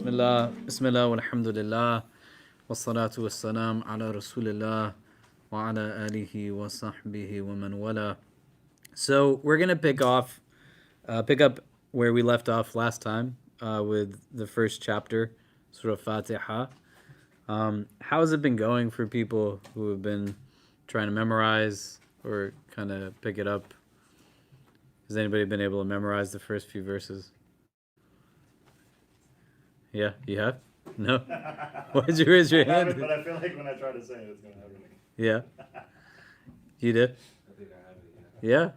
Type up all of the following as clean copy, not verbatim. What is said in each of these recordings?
Bismillah, walhamdulillah, wassalatu wassalam ala rasulillah, wa ala alihi wa sahbihi wa man wala. So we're gonna pick up where we left off last time with the first chapter, Surah Fatiha. How has it been going for people who have been trying to memorize or kind of pick it up? Has anybody been able to memorize the first few verses? Yeah, you have? No? Why did you raise your hand? I haven't, but I feel like when I try to say it, it's going to happen. Yeah. You did? I think I have it, yeah. Yeah?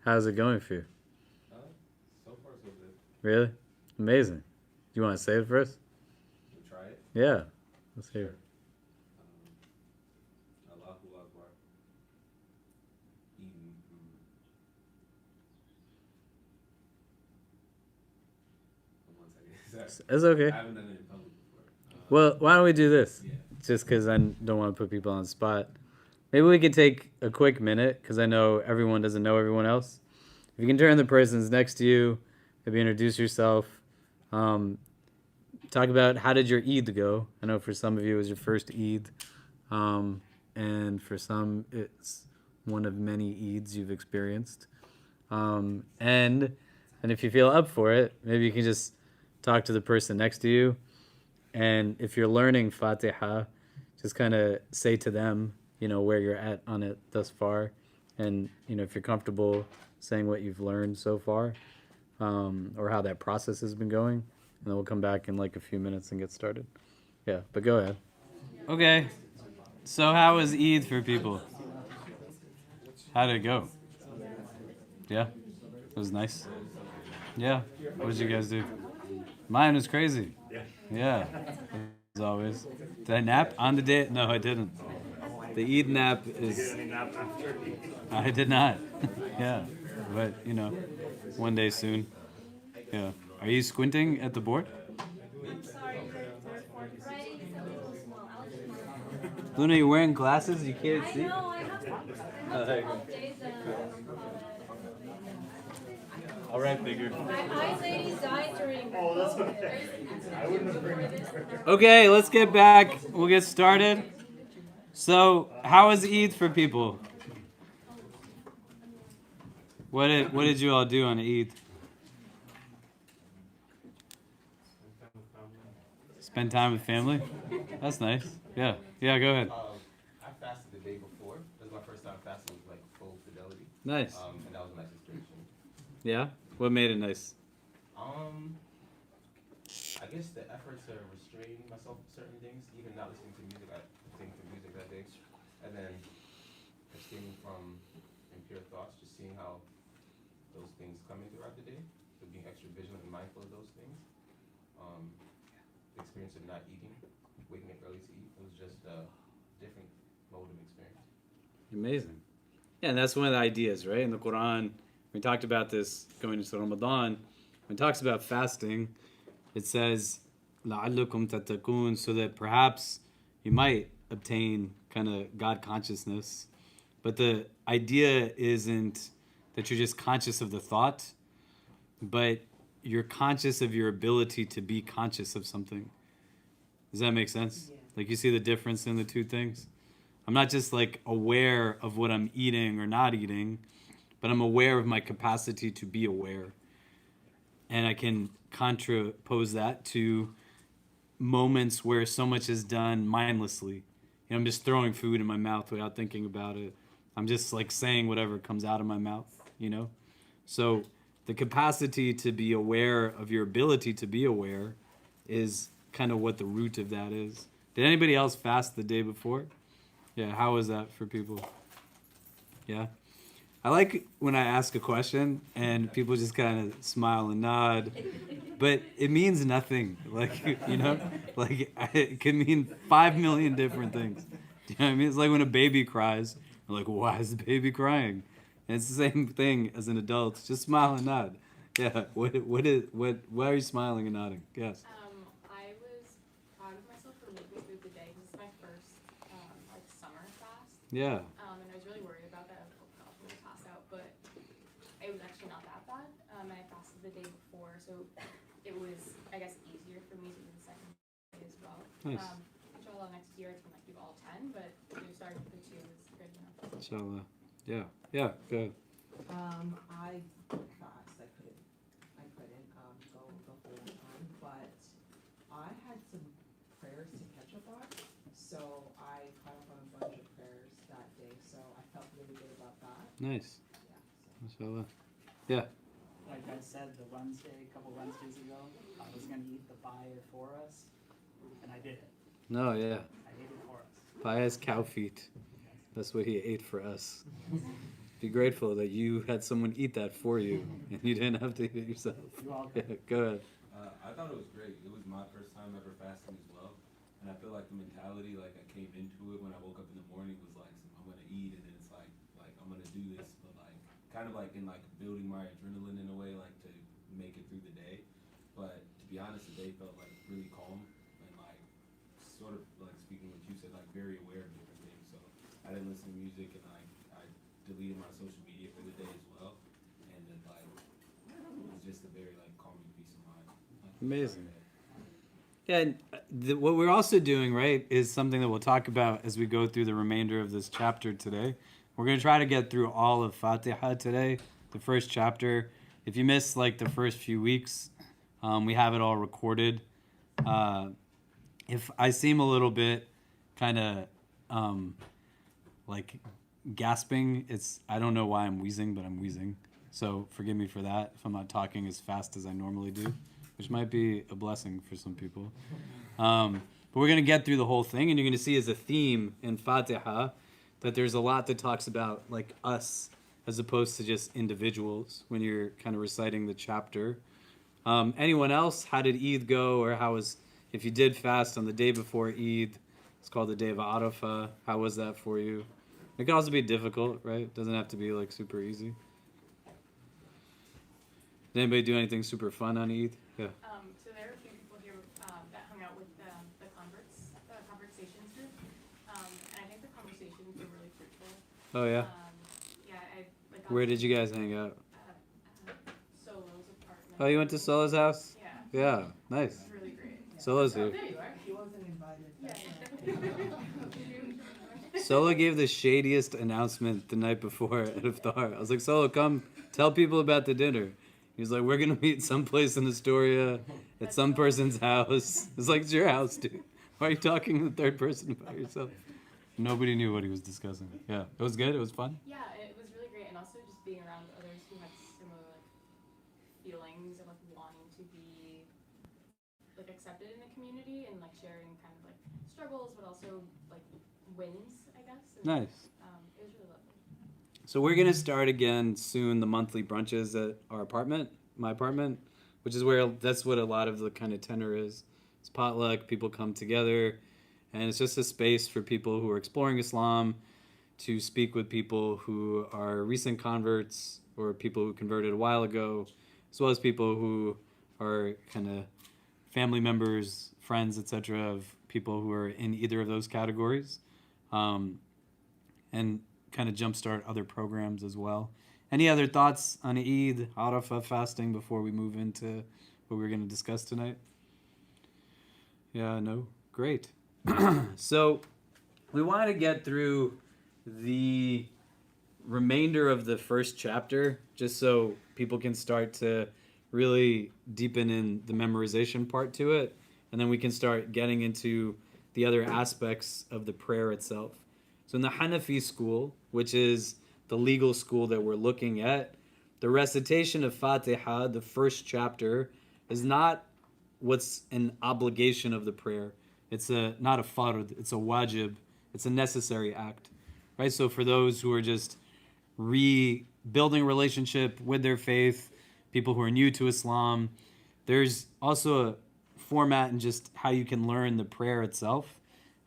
How's it going for you? So far, so good. Really? Amazing. Do you want to say it first? We'll try it. Yeah. Let's hear it. Allahu Akbar. One second. It's okay. I haven't done it in public before. Well, why don't we do this? Yeah. Just because I don't want to put people on the spot. Maybe we could take a quick minute, because I know everyone doesn't know everyone else. If you can turn to the persons next to you, maybe introduce yourself. Talk about how did your Eid go. I know for some of you it was your first Eid. And for some it's one of many Eids you've experienced. And if you feel up for it, maybe you can just talk to the person next to you. And if you're learning Fatiha, just kind of say to them, where you're at on it thus far. And, if you're comfortable saying what you've learned so far, or how that process has been going. And then we'll come back in like a few minutes and get started. Yeah, but go ahead. Okay. So how was Eid for people? How did it go? Yeah? It was nice? Yeah? What did you guys do? Mine was crazy. Yeah. As always. Did I nap on the day? No, I didn't. The Eid nap is... Did you get any nap after Eid? I did not. Yeah. But, one day soon. Yeah. Are you squinting at the board? Luna, you're wearing glasses? You can't see? Oh, there you go. All right, bigger. Oh, that's okay. I wouldn't have bring it. Okay, let's get back. We'll get started. So, how was Eid for people? What did you all do on Eid? Spend time with family? That's nice. Yeah. Yeah, go ahead. I fasted the day before. This is my first time fasting with full fidelity. Nice. And that was my situation. Yeah? What made it nice? I guess the effort to restrain myself from certain things, even not listening to music. I listened to music that day, and then abstaining from impure thoughts, just seeing how those things come in throughout the day, so being extra vigilant and mindful of those things. The experience of not eating, waking up early to eat, it was just a different mode of experience. Amazing. Yeah, and that's one of the ideas, right? In the Quran, we talked about this going into Ramadan. When it talks about fasting, it says, لَعَلَّكُمْ تَتَّقُونَ, so that perhaps you might obtain kind of God consciousness. But the idea isn't that you're just conscious of the thought, but you're conscious of your ability to be conscious of something. Does that make sense? Yeah. Like you see the difference in the two things? I'm not just aware of what I'm eating or not eating, but I'm aware of my capacity to be aware. And I can contrapose that to moments where so much is done mindlessly. I'm just throwing food in my mouth without thinking about it. I'm just saying whatever comes out of my mouth, So the capacity to be aware of your ability to be aware is kind of what the root of that is. Did anybody else fast the day before? Yeah, how was that for people? Yeah? I like when I ask a question and people just kind of smile and nod, but it means nothing. It can mean 5 million different things. Do you know what I mean? It's like when a baby cries, you're like, why is the baby crying? And it's the same thing as an adult. Just smile and nod. Yeah. Why are you smiling and nodding? Yes. I was proud of myself for making it through the day. This is my first summer fast. Yeah. And I was really worried about that. I was going to pass out, but it was actually not that bad. And I fasted the day before, so it was, I guess, easier for me to Nice. Inshallah, next year it's gonna do all 10, but starting with the 2 is good enough. Inshallah. Yeah. Yeah. Good. I fast. I couldn't go the whole time, but I had some prayers to catch up on, so I caught up on a bunch of prayers that day. So I felt really good about that. Nice. Yeah. Inshallah. Yeah. Like I said, a couple Wednesdays ago, I was gonna eat the pie for us, and I did it. No. Yeah. I ate it for us. Pious cow feet. That's what he ate for us. Be grateful that you had someone eat that for you and you didn't have to eat it yourself. You're welcome. Yeah, go ahead. I thought it was great. It was my first time ever fasting as well, and I feel like the mentality, like I came into it when I woke up in the morning, was like I'm gonna eat, and then it's like I'm gonna do this, but like kind of like in like building my adrenaline in a way, like to make it through the day. But to be honest, the day felt like really calm and like sort of like speaking what you said, like very aware of different things. So I didn't listen to music, and I deleted my social media for the day as well, and then like it was just a very like calming peace of mind. Amazing. Yeah, and what we're also doing, right, is something that we'll talk about as we go through the remainder of this chapter today. We're going to try to get through all of Fatiha today, the first chapter. If you missed like the first few weeks, we have it all recorded. If I seem a little bit kind of like gasping, I don't know why I'm wheezing, but I'm wheezing. So forgive me for that if I'm not talking as fast as I normally do, which might be a blessing for some people. But we're going to get through the whole thing, and you're going to see as a theme in Fatiha that there's a lot that talks about like us as opposed to just individuals when you're kind of reciting the chapter. Anyone else? How did Eid go? Or if you did fast on the day before Eid, it's called the day of Arafah. How was that for you? It can also be difficult, right? It doesn't have to be like super easy. Did anybody do anything super fun on Eid? Yeah. So there are a few people here that hung out with the converts, the conversations group, and I think the conversations were really fruitful. Oh yeah. Where did you guys hang out? Solo's apartment. Oh, you went to Solo's house? Yeah. Yeah, nice. It was really great. Solo's here. There you are. He wasn't invited. Yeah. Solo gave the shadiest announcement the night before at Iftar. I was like, Solo, come tell people about the dinner. He was like, we're going to meet someplace in Astoria at some person's house. It's like, it's your house, dude. Why are you talking in the third person about yourself? Nobody knew what he was discussing. Yeah, it was good. It was fun. Yeah, it was really great, and also just being around others who had similar like feelings of like wanting to be like accepted in the community and like sharing kind of like struggles, but also like wins, I guess. And, Nice. it was really lovely. So we're going to start again soon the monthly brunches at our apartment, my apartment, which is that's what a lot of the kind of tenor is. It's potluck, people come together, and it's just a space for people who are exploring Islam to speak with people who are recent converts or people who converted a while ago, as well as people who are kind of family members, friends, etc., of people who are in either of those categories, and kind of jumpstart other programs as well. Any other thoughts on Eid, Arafah fasting before we move into what we're going to discuss tonight? Yeah, no? Great. So we want to get through the remainder of the first chapter just so people can start to really deepen in the memorization part to it, and then we can start getting into the other aspects of the prayer itself. So in the Hanafi school, which is the legal school that we're looking at, the recitation of Fatiha, the first chapter, is not what's an obligation of the prayer. It's not a fard, it's a wajib, it's a necessary act, right? So for those who are just rebuilding a relationship with their faith, people who are new to Islam, there's also a format in just how you can learn the prayer itself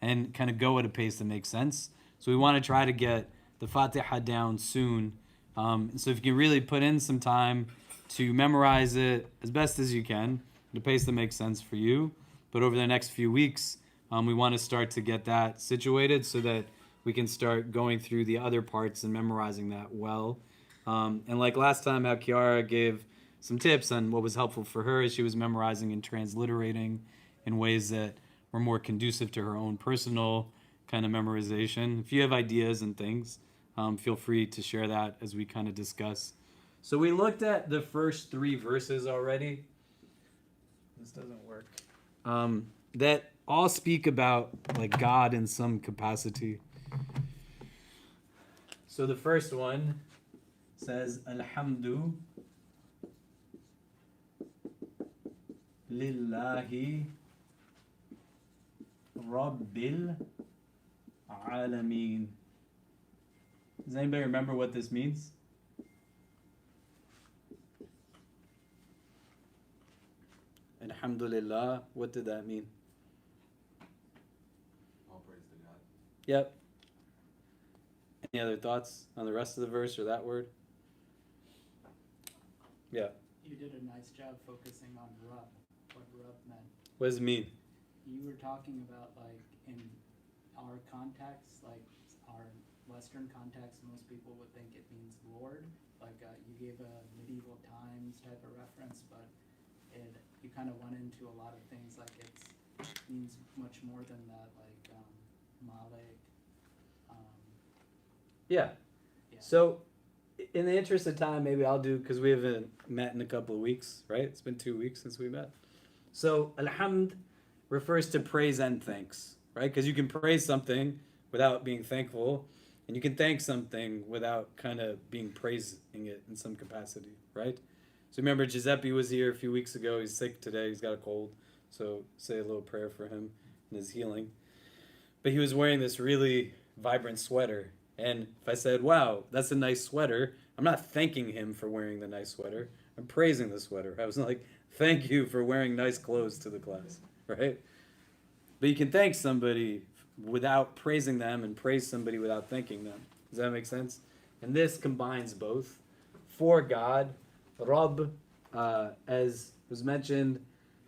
and kind of go at a pace that makes sense. So we want to try to get the Fatiha down soon. So if you can really put in some time to memorize it as best as you can, at a pace that makes sense for you. But over the next few weeks, we want to start to get that situated so that we can start going through the other parts and memorizing that well. And like last time, how Kiara gave some tips on what was helpful for her as she was memorizing and transliterating in ways that were more conducive to her own personal kind of memorization. If you have ideas and things, feel free to share that as we kind of discuss. So we looked at the first 3 verses already. This doesn't work. That all speak about like God in some capacity. So the first one says, Alhamdu Lillahi Rabbil Alameen. Does anybody remember what this means? Alhamdulillah, what did that mean? All praise to God. Yep. Any other thoughts on the rest of the verse or that word? Yeah. You did a nice job focusing on rub, what rub meant. What does it mean? You were talking about like in our context, like our Western context, most people would think it means Lord. Like you gave a medieval times type of reference, but you kind of went into a lot of things like it means much more than that, like Malik. Yeah. Yeah. So, in the interest of time, maybe I'll do, because we haven't met in a couple of weeks, right? It's been 2 weeks since we met. So, alhamd refers to praise and thanks, right? Because you can praise something without being thankful, and you can thank something without kind of being praising it in some capacity, right? So remember, Giuseppe was here a few weeks ago. He's sick today. He's got a cold. So say a little prayer for him and his healing. But he was wearing this really vibrant sweater. And if I said, wow, that's a nice sweater, I'm not thanking him for wearing the nice sweater. I'm praising the sweater. I was like, thank you for wearing nice clothes to the class, right? But you can thank somebody without praising them and praise somebody without thanking them. Does that make sense? And this combines both. For God, Rabb, as was mentioned,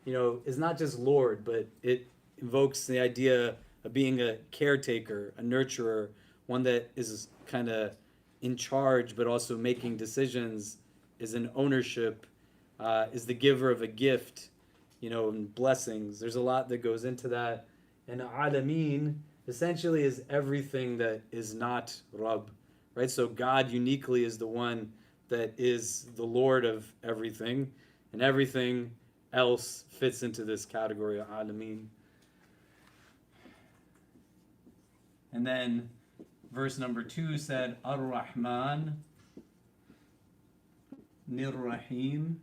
is not just Lord, but it invokes the idea of being a caretaker, a nurturer, one that is kind of in charge, but also making decisions, is an ownership, is the giver of a gift, and blessings. There's a lot that goes into that. And Alameen essentially is everything that is not Rabb, right? So God uniquely is the one that is the Lord of everything, and everything else fits into this category of Alameen. And then verse number 2 said, Ar-Rahman Nir-Rahim.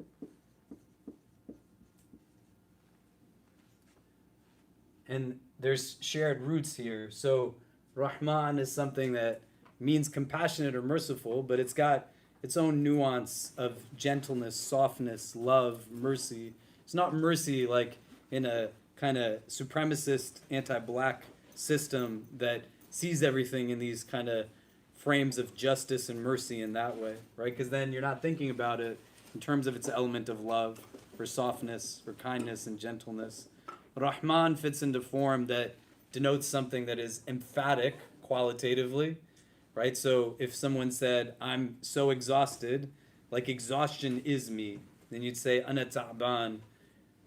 And there's shared roots here. So Rahman is something that means compassionate or merciful, but it's got its own nuance of gentleness, softness, love, mercy. It's not mercy like in a kind of supremacist, anti-black system that sees everything in these kind of frames of justice and mercy in that way, right? Because then you're not thinking about it in terms of its element of love or softness or kindness and gentleness. Rahman fits into form that denotes something that is emphatic qualitatively, right? So if someone said, I'm so exhausted, like exhaustion is me, then you'd say, Ana ta'ban,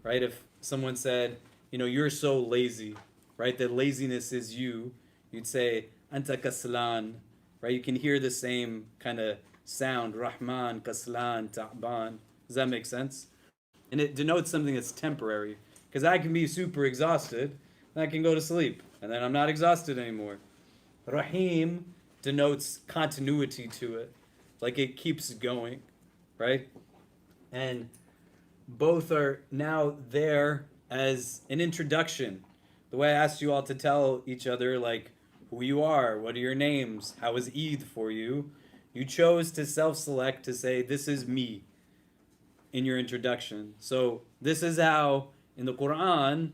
right? If someone said, you're so lazy, right? That laziness is you, you'd say, Anta kaslan, right? You can hear the same kind of sound, Rahman, kaslan, ta'ban. Does that make sense? And it denotes something that's temporary. Because I can be super exhausted, and I can go to sleep, and then I'm not exhausted anymore. Rahim denotes continuity to it, like it keeps going, right? And both are now there as an introduction. The way I asked you all to tell each other, like, who you are, what are your names, how is Eid for you, you chose to self-select to say, this is me, in your introduction. So this is how, in the Quran,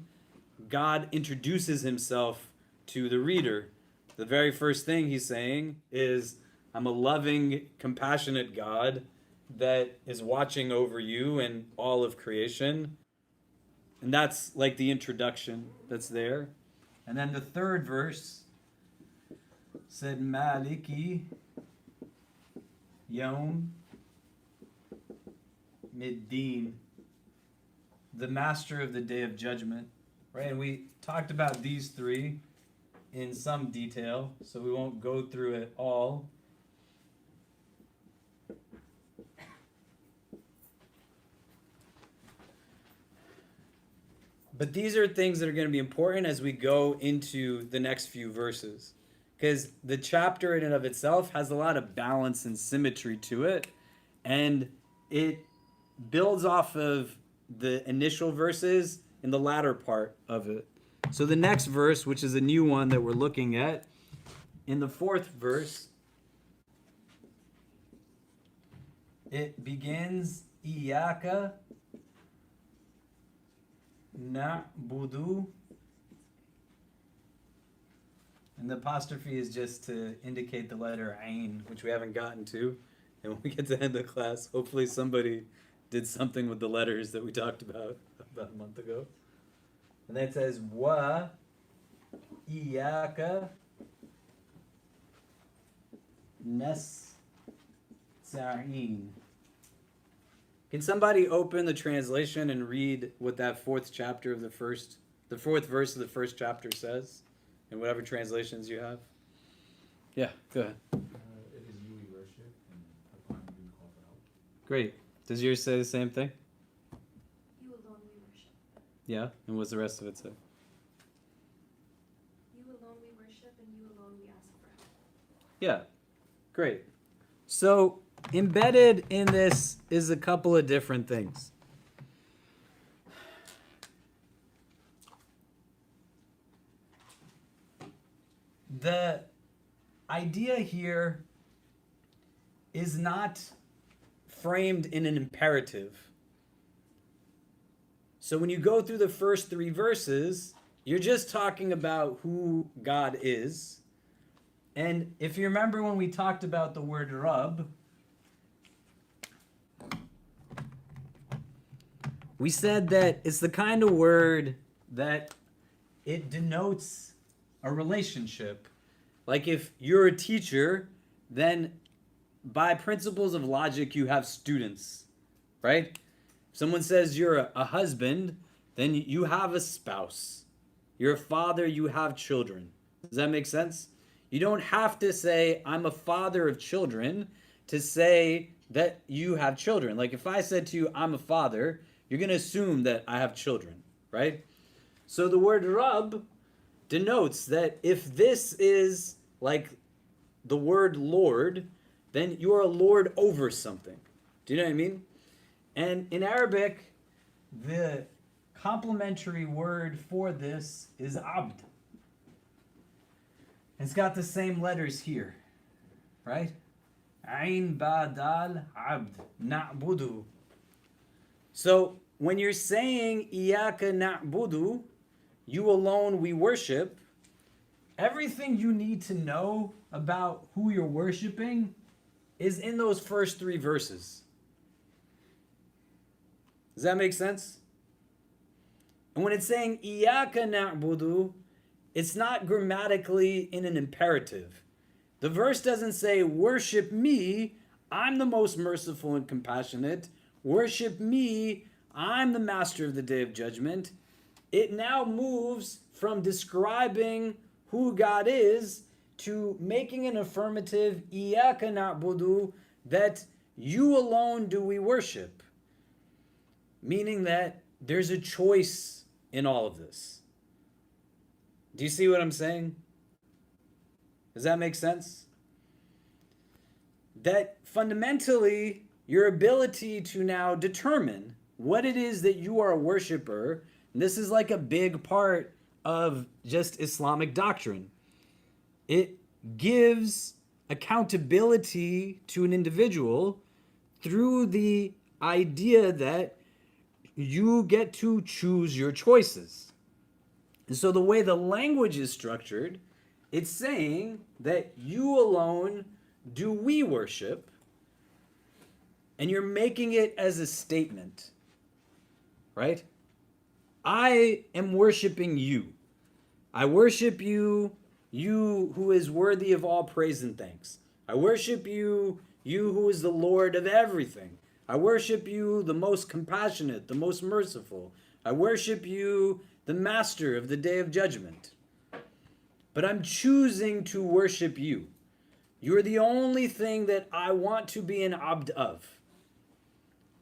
God introduces himself to the reader. The very first thing he's saying is, I'm a loving, compassionate God that is watching over you and all of creation. And that's like the introduction that's there. And then the third verse said, Maliki Yawm Middin, the master of the day of judgment. right? And we talked about these three in some detail, so we won't go through it all. But these are things that are going to be important as we go into the next few verses. Because the chapter in and of itself has a lot of balance and symmetry to it. And it builds off of the initial verses in the latter part of it. So the next verse, which is a new one that we're looking at, in the 4th verse, it begins, Iyaka na'budu. And the apostrophe is just to indicate the letter Ain, which we haven't gotten to. And when we get to end the class, hopefully somebody did something with the letters that we talked about a month ago. And that says, Wa iyaka nasta'in. Can somebody open the translation and read what that 4th chapter of the 4th verse of the 1st chapter says? In whatever translations you have. Yeah, go ahead. It is you we worship, and upon you we call for help. Great. Does yours say the same thing? You alone we worship. Yeah? And what's the rest of it say? You alone we worship, and you alone we ask for help. Yeah. Great. So, embedded in this is a couple of different things. The idea here is not framed in an imperative. So when you go through the first 3 verses, you're just talking about who God is. And if you remember when we talked about the word Rabb, we said that it's the kind of word that it denotes a relationship. Like if you're a teacher, then by principles of logic, you have students, right? If someone says you're a husband, then you have a spouse. You're a father, you have children. Does that make sense? You don't have to say, I'm a father of children, to say that you have children. Like if I said to you, I'm a father, you're going to assume that I have children, right? So the word Rabb denotes that if this is like the word Lord, then you are a lord over something. Do you know what I mean? And in Arabic, the complementary word for this is abd. It's got the same letters here, right? Ain, ba, dal, abd, na'budu. So when you're saying iyaka na'budu, you alone we worship, everything you need to know about who you're worshiping is in those first 3 verses. Does that make sense? And when it's saying iyaka na'budu, it's not grammatically in an imperative. The verse doesn't say, worship me, I'm the most merciful and compassionate. Worship me, I'm the master of the day of judgment. It now moves from describing who God is to making an affirmative, iyaka na'budu, that you alone do we worship. Meaning that there's a choice in all of this. Do you see what I'm saying? Does that make sense? That fundamentally, your ability to now determine what it is that you are a worshiper, and this is like a big part of just Islamic doctrine. It gives accountability to an individual through the idea that you get to choose your choices. And so the way the language is structured, it's saying that you alone do we worship, and you're making it as a statement, right? I am worshiping you. I worship you, you who is worthy of all praise and thanks. I worship you, you who is the Lord of everything. I worship you, the most compassionate, the most merciful. I worship you, the master of the day of judgment. But I'm choosing to worship you. You're the only thing that I want to be an abd of.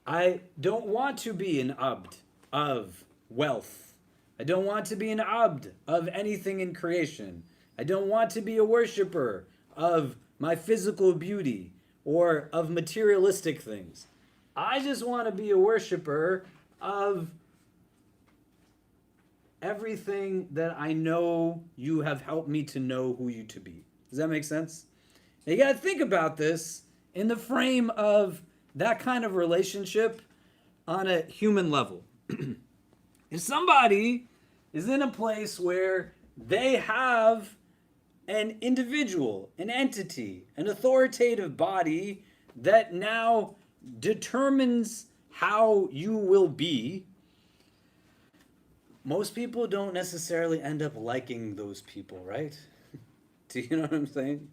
I don't want to be an abd of wealth. I don't want to be an abd of anything in creation. I don't want to be a worshiper of my physical beauty or of materialistic things. I just want to be a worshiper of everything that I know you have helped me to know who you to be. Does that make sense? Now you got to think about this in the frame of that kind of relationship on a human level. If somebody is in a place where they have an individual, an entity, an authoritative body that now determines how you will be, most people don't necessarily end up liking those people, right? Do you know what I'm saying?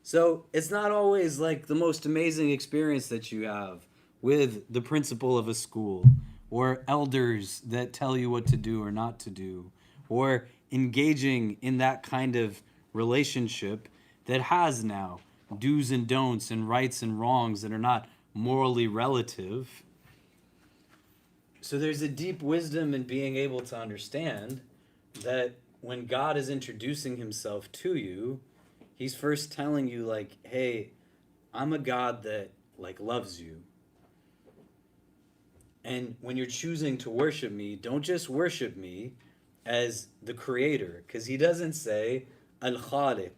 So it's not always like the most amazing experience that you have with the principal of a school or elders that tell you what to do or not to do, or engaging in that kind of relationship that has now do's and don'ts and rights and wrongs that are not morally relative. So there's a deep wisdom in being able to understand that when God is introducing himself to you, he's first telling you, like, hey, I'm a God that, like, loves you. And when you're choosing to worship me, don't just worship me as the creator, because he doesn't say Al-Khaliq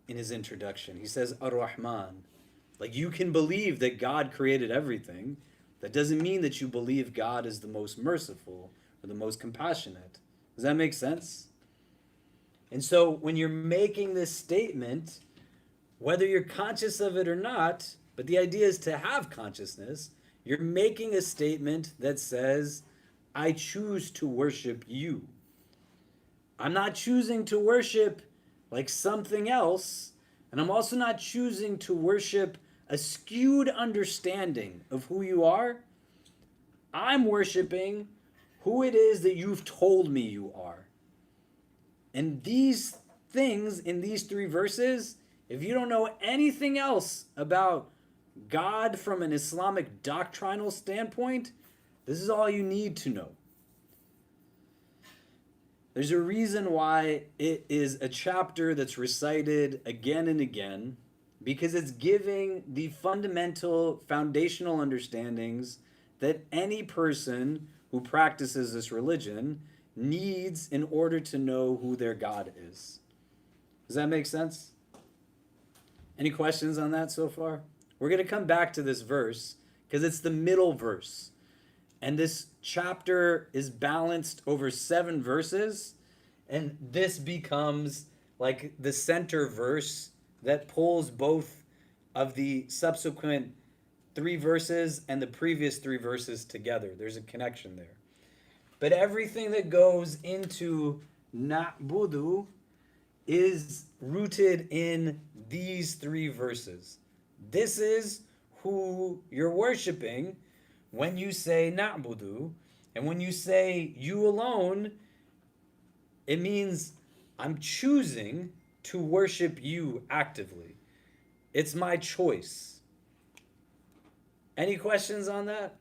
in his introduction. He says Ar-Rahman. Like, you can believe that God created everything. That doesn't mean that you believe God is the most merciful or the most compassionate. Does that make sense? And so when you're making this statement, whether you're conscious of it or not, but the idea is to have consciousness, you're making a statement that says, I choose to worship you. I'm not choosing to worship like something else, and I'm also not choosing to worship a skewed understanding of who you are. I'm worshiping who it is that you've told me you are. And these things in these three verses, if you don't know anything else about God from an Islamic doctrinal standpoint, this is all you need to know. There's a reason why it is a chapter that's recited again and again, because it's giving the fundamental foundational understandings that any person who practices this religion needs in order to know who their God is. Does that make sense? Any questions on that so far? We're going to come back to this verse because it's the middle verse. And this chapter is balanced over 7 verses. And this becomes like the center verse that pulls both of the subsequent 3 verses and the previous 3 verses together. There's a connection there. But everything that goes into na'budu is rooted in these 3 verses. This is who you're worshiping when you say na'budu. And when you say you alone, it means I'm choosing to worship you actively. It's my choice. Any questions on that?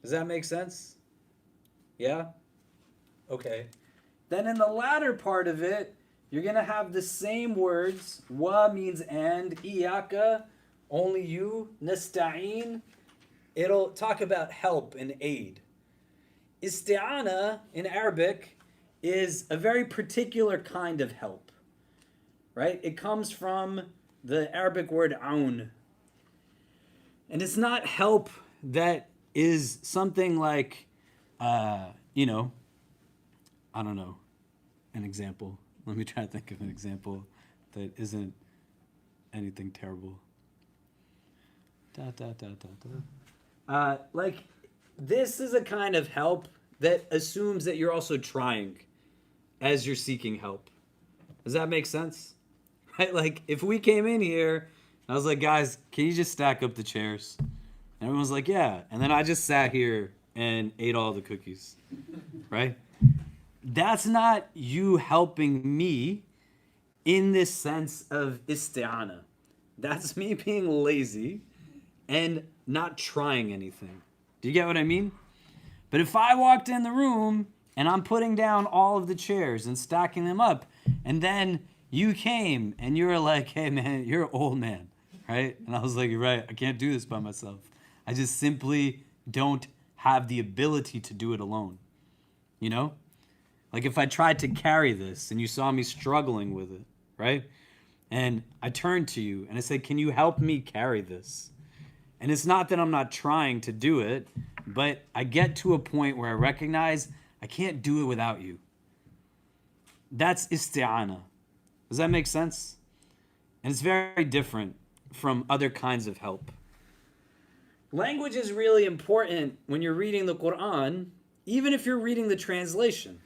Does that make sense? Yeah? Okay. Then in the latter part of it, you're going to have the same words. Wa means and. Iyaka, only you. Nasta'een, it'll talk about help and aid. Isti'ana in Arabic is a very particular kind of help. Right? It comes from the Arabic word aun. And it's not help that is something like, I don't know, an example. Let me try to think of an example that isn't anything terrible. Like, this is a kind of help that assumes that you're also trying as you're seeking help. Does that make sense? Right? Like, if we came in here, I was like, guys, can you just stack up the chairs? And everyone's like, yeah. And then I just sat here and ate all the cookies, right? That's not you helping me in this sense of isti'ana. That's me being lazy and not trying anything. Do you get what I mean? But if I walked in the room and I'm putting down all of the chairs and stacking them up, and then you came and you were like, hey man, you're an old man, right? And I was like, you're right, I can't do this by myself. I just simply don't have the ability to do it alone. You know? Like if I tried to carry this and you saw me struggling with it, right? And I turned to you and I said, can you help me carry this? And it's not that I'm not trying to do it, but I get to a point where I recognize I can't do it without you. That's isti'ana. Does that make sense? And it's very different from other kinds of help. Language is really important when you're reading the Quran, even if you're reading the translation,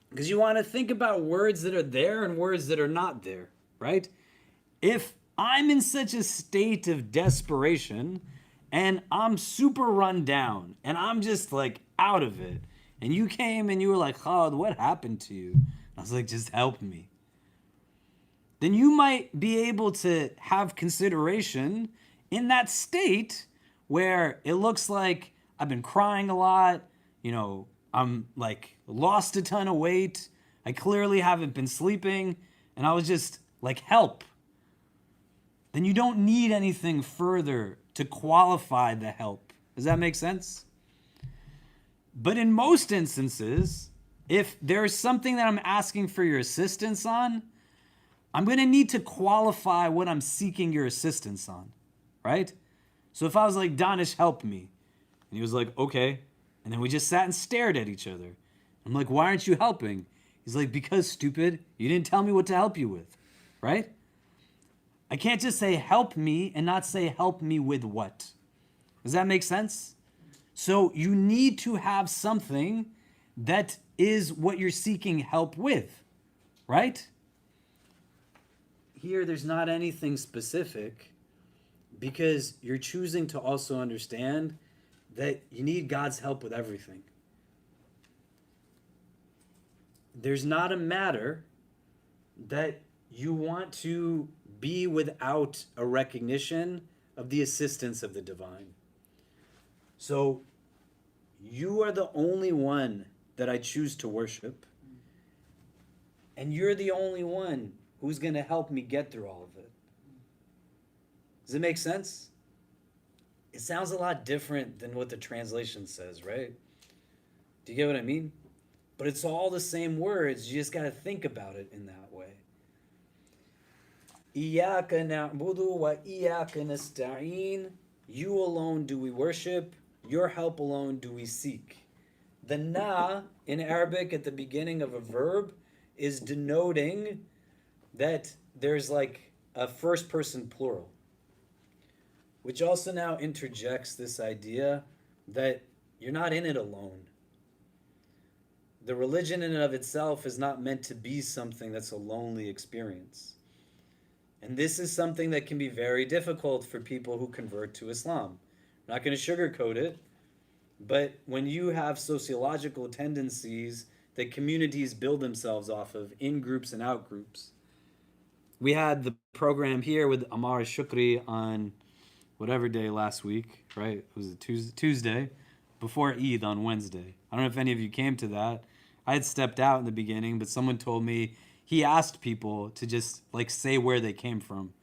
because you want to think about words that are there and words that are not there, right? If I'm in such a state of desperation and I'm super run down and I'm just like out of it, and you came and you were like, Khalid, what happened to you? I was like, just help me. Then you might be able to have consideration in that state where it looks like I've been crying a lot, you know, I'm like lost a ton of weight, I clearly haven't been sleeping, and I was just like, help. Then you don't need anything further to qualify the help. Does that make sense? But in most instances, if there's something that I'm asking for your assistance on, I'm going to need to qualify what I'm seeking your assistance on, right? So if I was like, Danish, help me. And he was like, okay. And then we just sat and stared at each other. I'm like, why aren't you helping? He's like, because stupid, you didn't tell me what to help you with, right? I can't just say help me and not say help me with what. Does that make sense? So you need to have something that is what you're seeking help with, right? Here, there's not anything specific because you're choosing to also understand that you need God's help with everything. There's not a matter that you want to be without a recognition of the assistance of the divine. So you are the only one that I choose to worship, and you're the only one who's going to help me get through all of it. Does it make sense? It sounds a lot different than what the translation says, right? Do you get what I mean? But it's all the same words. You just got to think about it in that way. Iyaka na'budu wa iyaka nasta'in. You alone do we worship. Your help alone do we seek. The na in Arabic at the beginning of a verb is denoting that there's like a first person plural, which also now interjects this idea that you're not in it alone. The religion in and of itself is not meant to be something that's a lonely experience. And this is something that can be very difficult for people who convert to Islam. I'm not going to sugarcoat it, but when you have sociological tendencies that communities build themselves off of in groups and out groups. We had the program here with Amar Shukri on whatever day last week, right? It was a Tuesday before Eid on Wednesday. I don't know if any of you came to that. I had stepped out in the beginning, but someone told me he asked people to just like say where they came from,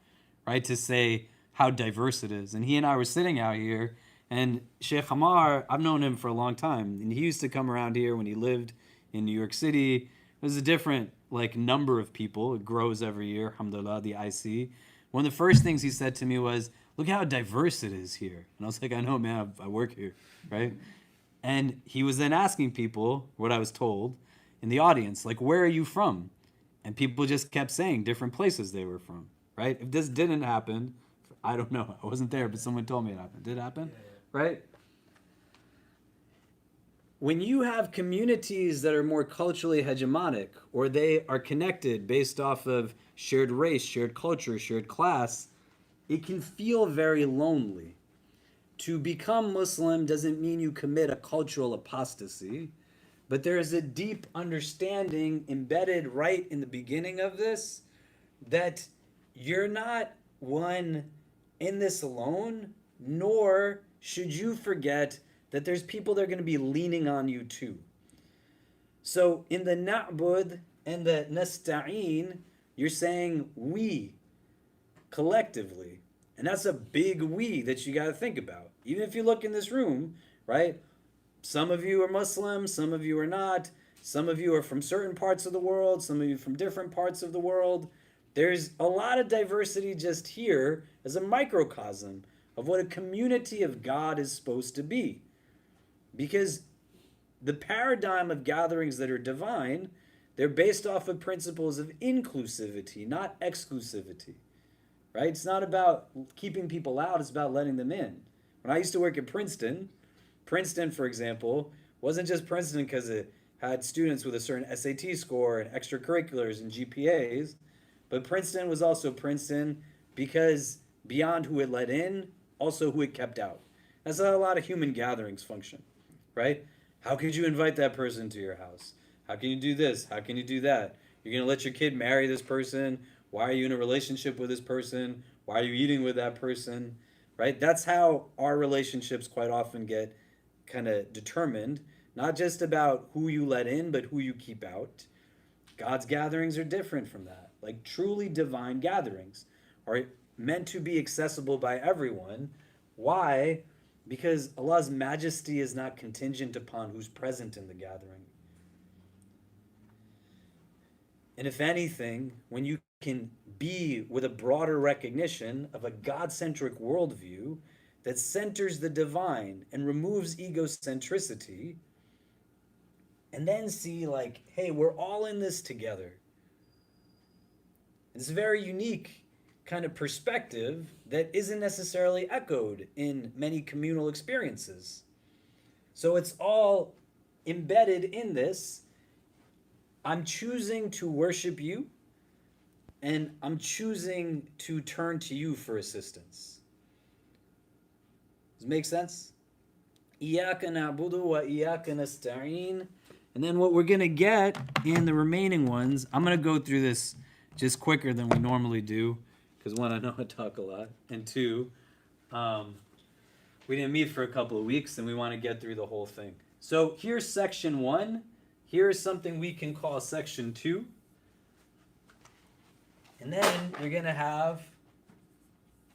right? To say how diverse it is. And he and I were sitting out here, and Sheikh Amar, I've known him for a long time, and he used to come around here when he lived in New York City. There's a different like number of people. It grows every year, alhamdulillah, the IC. One of the first things he said to me was, look how diverse it is here. And I was like, I know, man, I work here, right? And he was then asking people, what I was told, in the audience, like, where are you from? And people just kept saying different places they were from, right? If this didn't happen, I don't know. I wasn't there, but someone told me it happened. Did it happen? Right? When you have communities that are more culturally hegemonic, or they are connected based off of shared race, shared culture, shared class, it can feel very lonely. to become Muslim doesn't mean you commit a cultural apostasy, but there is a deep understanding embedded right in the beginning of this that you're not one in this alone, nor should you forget that there's people that are going to be leaning on you too. So in the na'bud and the nasta'een, you're saying we, collectively. And that's a big we that you got to think about. Even if you look in this room, right? Some of you are Muslim, some of you are not. Some of you are from certain parts of the world, some of you from different parts of the world. There's a lot of diversity just here as a microcosm of what a community of God is supposed to be. Because the paradigm of gatherings that are divine, they're based off of principles of inclusivity, not exclusivity. Right? It's not about keeping people out, it's about letting them in. When I used to work at Princeton, for example, wasn't just Princeton because it had students with a certain SAT score and extracurriculars and GPAs, but Princeton was also Princeton because beyond who it let in, also who it kept out. That's how a lot of human gatherings function, right? How could you invite that person to your house? How can you do this? How can you do that? You're going to let your kid marry this person? Why are you in a relationship with this person? Why are you eating with that person? Right? That's how our relationships quite often get kind of determined. Not just about who you let in, but who you keep out. God's gatherings are different from that. Like truly divine gatherings are meant to be accessible by everyone. Why? Because Allah's majesty is not contingent upon who's present in the gathering. And if anything, when you can be with a broader recognition of a God-centric worldview that centers the divine and removes egocentricity, and then see like, hey, we're all in this together. It's a very unique kind of perspective that isn't necessarily echoed in many communal experiences. So it's all embedded in this. I'm choosing to worship you, and I'm choosing to turn to you for assistance. Does it make sense? إِيَّاكَ نَعْبُدُ وَإِيَّاكَ نَسْتَعِينُ. And then what we're going to get in the remaining ones, I'm going to go through this just quicker than we normally do, because one, I know I talk a lot, and two, we didn't meet for a couple of weeks, and we want to get through the whole thing. So here's section 1. Here's something we can call section 2. And then you're going to have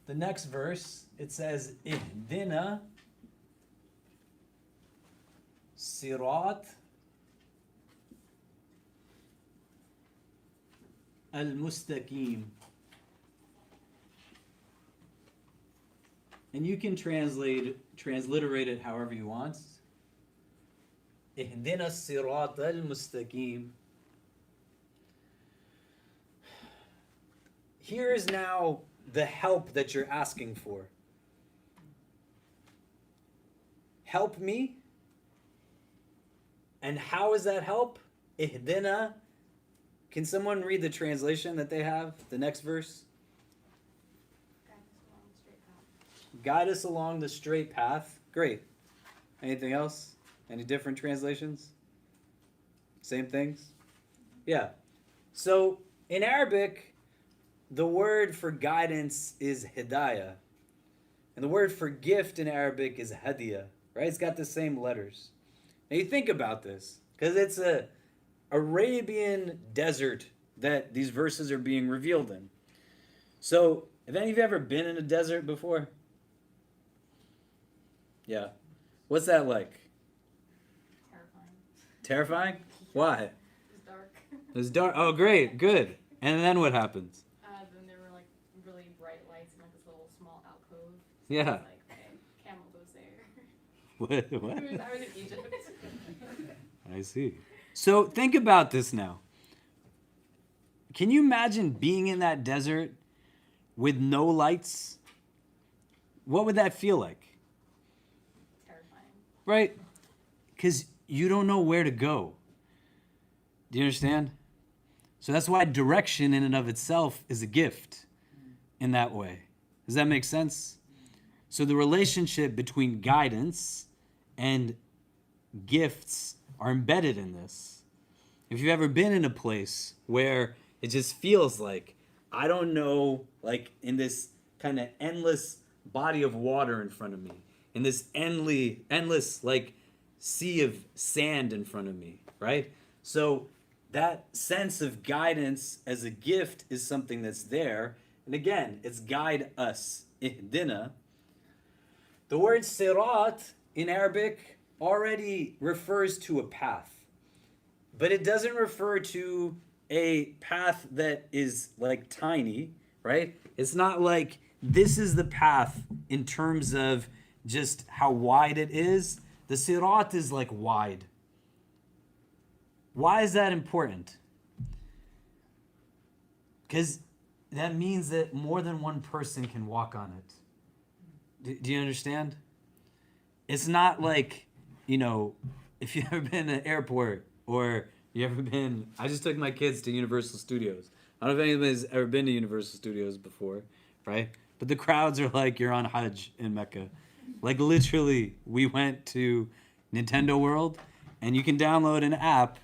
the next verse. It says, Ihdina Sirat al-Mustaqim. And you can transliterate it however you want. Ihdina Sirat al-Mustaqim. Here is now the help that you're asking for. Help me. And how is that help? Ihdina. Can someone read the translation that they have? The next verse. Guide us along the straight path. Great. Anything else? Any different translations? Same things? Yeah. So in Arabic, the word for guidance is hidayah. And the word for gift in Arabic is hadiyah. Right? It's got the same letters. Now you think about this, because it's a Arabian desert that these verses are being revealed in. So, have any of you ever been in a desert before? Yeah. What's that like? Terrifying. Terrifying? Why? It was dark. It was dark. Oh, great. Good. And then what happens? Then there were like really bright lights in like this little small alcove. So Yeah. I was like, okay, camel goes there. What? I was in Egypt. I see. So think about this now. Can you imagine being in that desert with no lights? What would that feel like? Terrifying. Right? Because you don't know where to go. Do you understand? So that's why direction in and of itself is a gift in that way. Does that make sense? So the relationship between guidance and gifts are embedded in this. If you've ever been in a place where it just feels like, I don't know, like in this kind of endless body of water in front of me, in this endless like sea of sand in front of me, right? So that sense of guidance as a gift is something that's there. And again, it's guide us, ihdina. The word sirat in Arabic already refers to a path, but it doesn't refer to a path that is like tiny, right? It's not like this is the path in terms of just how wide it is. The sirat is like wide. Why is that important? Because that means that more than one person can walk on it. Do you understand? It's not like, you know, if you've ever been in an airport or you ever been, I just took my kids to Universal Studios. I don't know if anybody's ever been to Universal Studios before, right? But the crowds are like you're on Hajj in Mecca. Like literally, we went to Nintendo World and you can download an app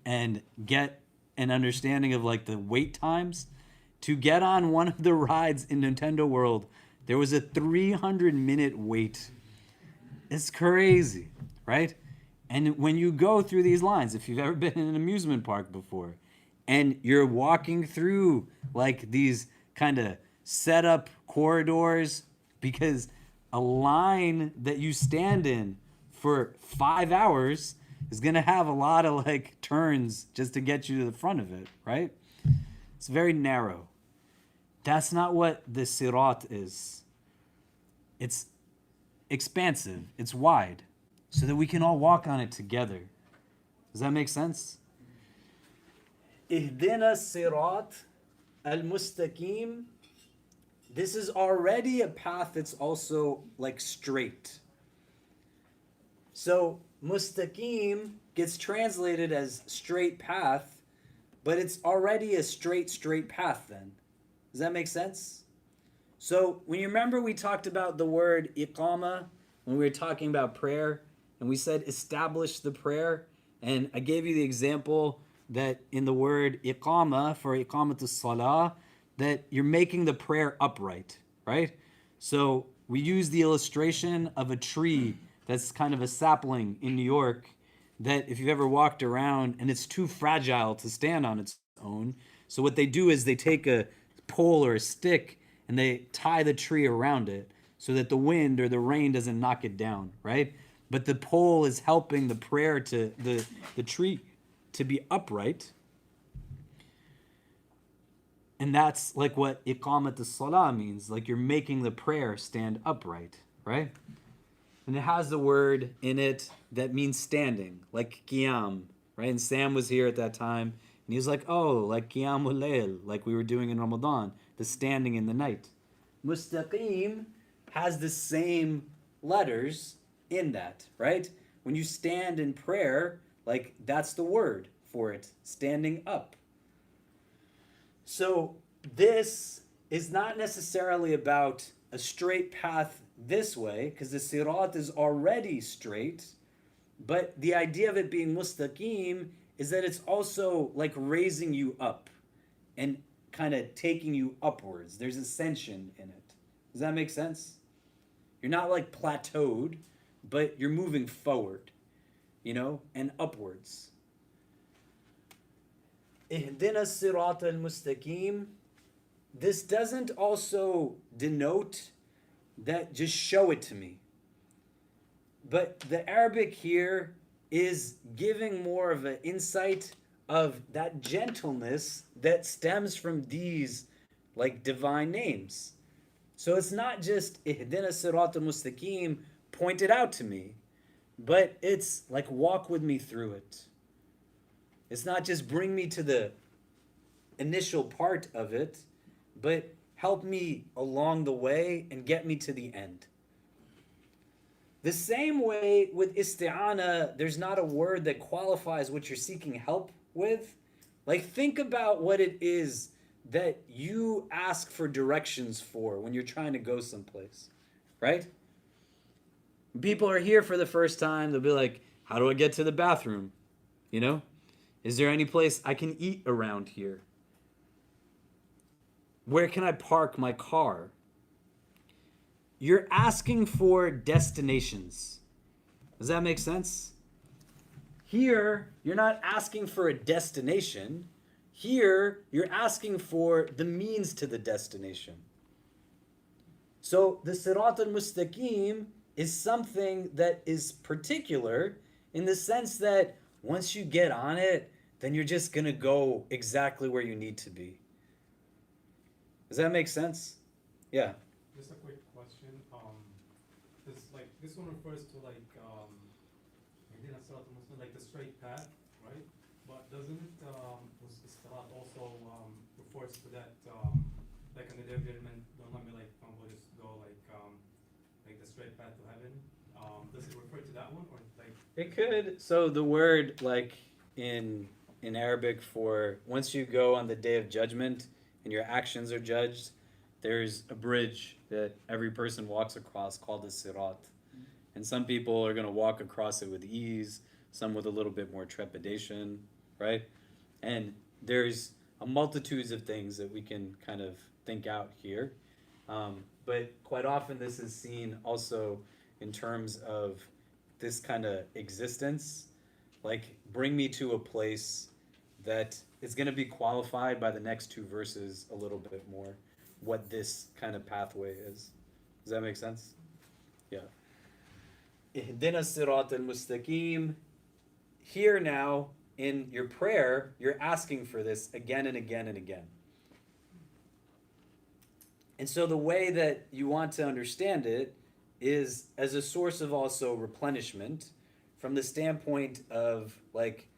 and get an understanding of like the wait times. To get on one of the rides in Nintendo World, there was a 300-minute wait. It's crazy, right? And when you go through these lines, if you've ever been in an amusement park before, and you're walking through like these kind of set up corridors, because a line that you stand in for 5 hours is going to have a lot of like turns just to get you to the front of it, right? It's very narrow. That's not what the sirat is. It's expansive. It's wide, so that we can all walk on it together. Does that make sense? Ihdina sirat al-mustaqim. This is already a path that's also like straight. So mustaqim gets translated as straight path, but it's already a straight path then. Does that make sense? So when you remember we talked about the word iqama when we were talking about prayer, and we said establish the prayer, and I gave you the example that in the word iqama for iqamatus salah, that you're making the prayer upright, right? So we use the illustration of a tree that's kind of a sapling in New York, that if you've ever walked around and it's too fragile to stand on its own, so what they do is they take a pole or a stick and they tie the tree around it so that the wind or the rain doesn't knock it down, right? But the pole is helping the prayer to the tree to be upright. And that's like what iqamat as-salah means, like you're making the prayer stand upright, right? And it has the word in it that means standing, like qiyam, right? And Sam was here at that time, and he was like, oh, like qiyamul layl, like we were doing in Ramadan, the standing in the night. Mustaqim has the same letters in that, right? When you stand in prayer, like that's the word for it, standing up. So this is not necessarily about a straight path this way, because the sirat is already straight, but the idea of it being mustaqim is that it's also like raising you up and kind of taking you upwards. There's ascension in it. Does that make sense? You're not like plateaued, but you're moving forward, and upwards. Ihdina sirat al-mustaqim. This doesn't also denote that just show it to me. But the Arabic here is giving more of an insight of that gentleness that stems from these like divine names. So it's not just Ihdina sirat al-mustaqim, point it out to me, but it's like walk with me through it. It's not just bring me to the initial part of it, but help me along the way and get me to the end. The same way with isti'ana, there's not a word that qualifies what you're seeking help with. Like think about what it is that you ask for directions for when you're trying to go someplace, right? When people are here for the first time, they'll be like, how do I get to the bathroom? You know? Is there any place I can eat around here? Where can I park my car? You're asking for destinations. Does that make sense? Here, you're not asking for a destination. Here, you're asking for the means to the destination. So the Sirat al-Mustaqim is something that is particular in the sense that once you get on it, then you're just going to go exactly where you need to be. Does that make sense? Yeah. Just a quick question. This one refers to like the straight path, right? But doesn't it Salat also refers to that like in the day of judgment, don't let me like just go like the straight path to heaven? Does it refer to that one or like? It could. So the word like in Arabic for once you go on the day of judgment and your actions are judged, there's a bridge that every person walks across called the Sirat. And some people are going to walk across it with ease, some with a little bit more trepidation, right? And there's a multitudes of things that we can kind of think out here. But quite often this is seen also in terms of this kind of existence, like bring me to a place that is going to be qualified by the next two verses a little bit more, what this kind of pathway is. Does that make sense? Yeah. Ihdina sirat al-mustaqim. Here now, in your prayer, you're asking for this again and again and again. And so the way that you want to understand it is as a source of also replenishment from the standpoint of like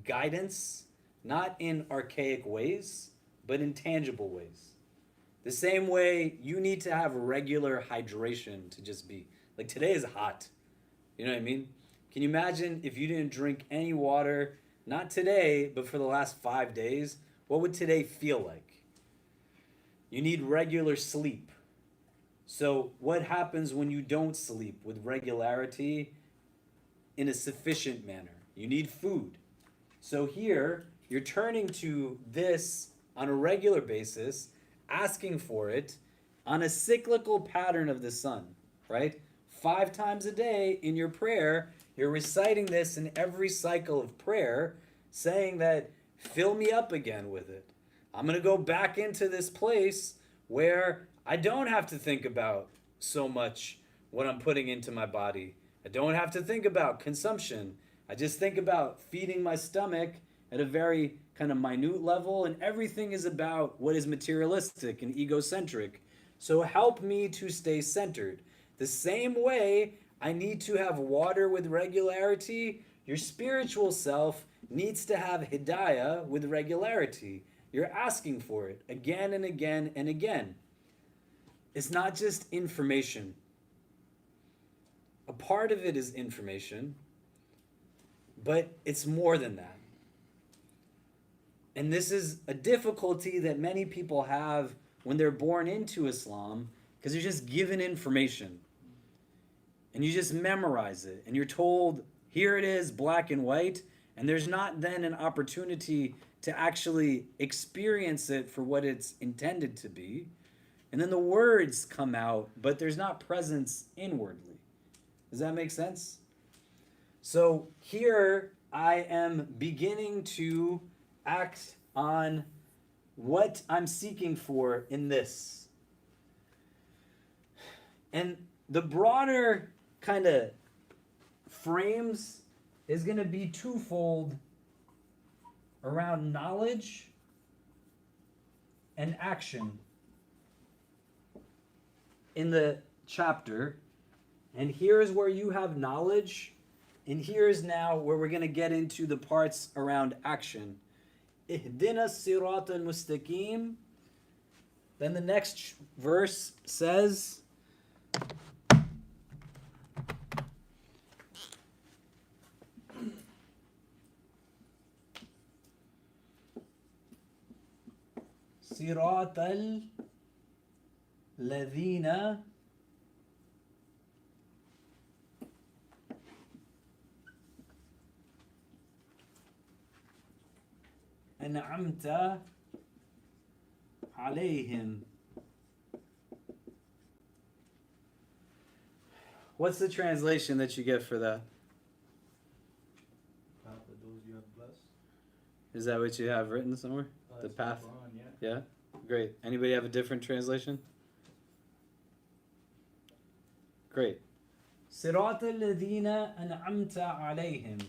guidance, not in archaic ways, but in tangible ways. The same way you need to have regular hydration to just be. Like today is hot. You know what I mean? Can you imagine if you didn't drink any water, not today, but for the last 5 days? What would today feel like? You need regular sleep. So what happens when you don't sleep with regularity in a sufficient manner? You need food. So here, you're turning to this on a regular basis, asking for it on a cyclical pattern of the sun, right? 5 times a day in your prayer, you're reciting this in every cycle of prayer, saying that, fill me up again with it. I'm going to go back into this place where I don't have to think about so much what I'm putting into my body. I don't have to think about consumption. I just think about feeding my stomach at a very kind of minute level, and everything is about what is materialistic and egocentric. So help me to stay centered. The same way I need to have water with regularity, your spiritual self needs to have hidayah with regularity. You're asking for it again and again and again. It's not just information. A part of it is information, but it's more than that. And this is a difficulty that many people have when they're born into Islam, because you're just given information. And you just memorize it. And you're told, here it is, black and white. And there's not then an opportunity to actually experience it for what it's intended to be. And then the words come out, but there's not presence inwardly. Does that make sense? So here I am beginning to act on what I'm seeking for in this. And the broader kind of frames is going to be twofold around knowledge and action in the chapter. And here's where you have knowledge, and here's now where we're going to get into the parts around action. Ihdina sirat al-mustaqim. Then the next verse says, Sirat al-ladhina أنعمت عليهم. What's the translation that you get for that? Path of those you have blessed. Is that what you have written somewhere? The It's path? Quran, yeah. Yeah? Great. Anybody have a different translation? Great. صراط الذين أنعمت عليهم.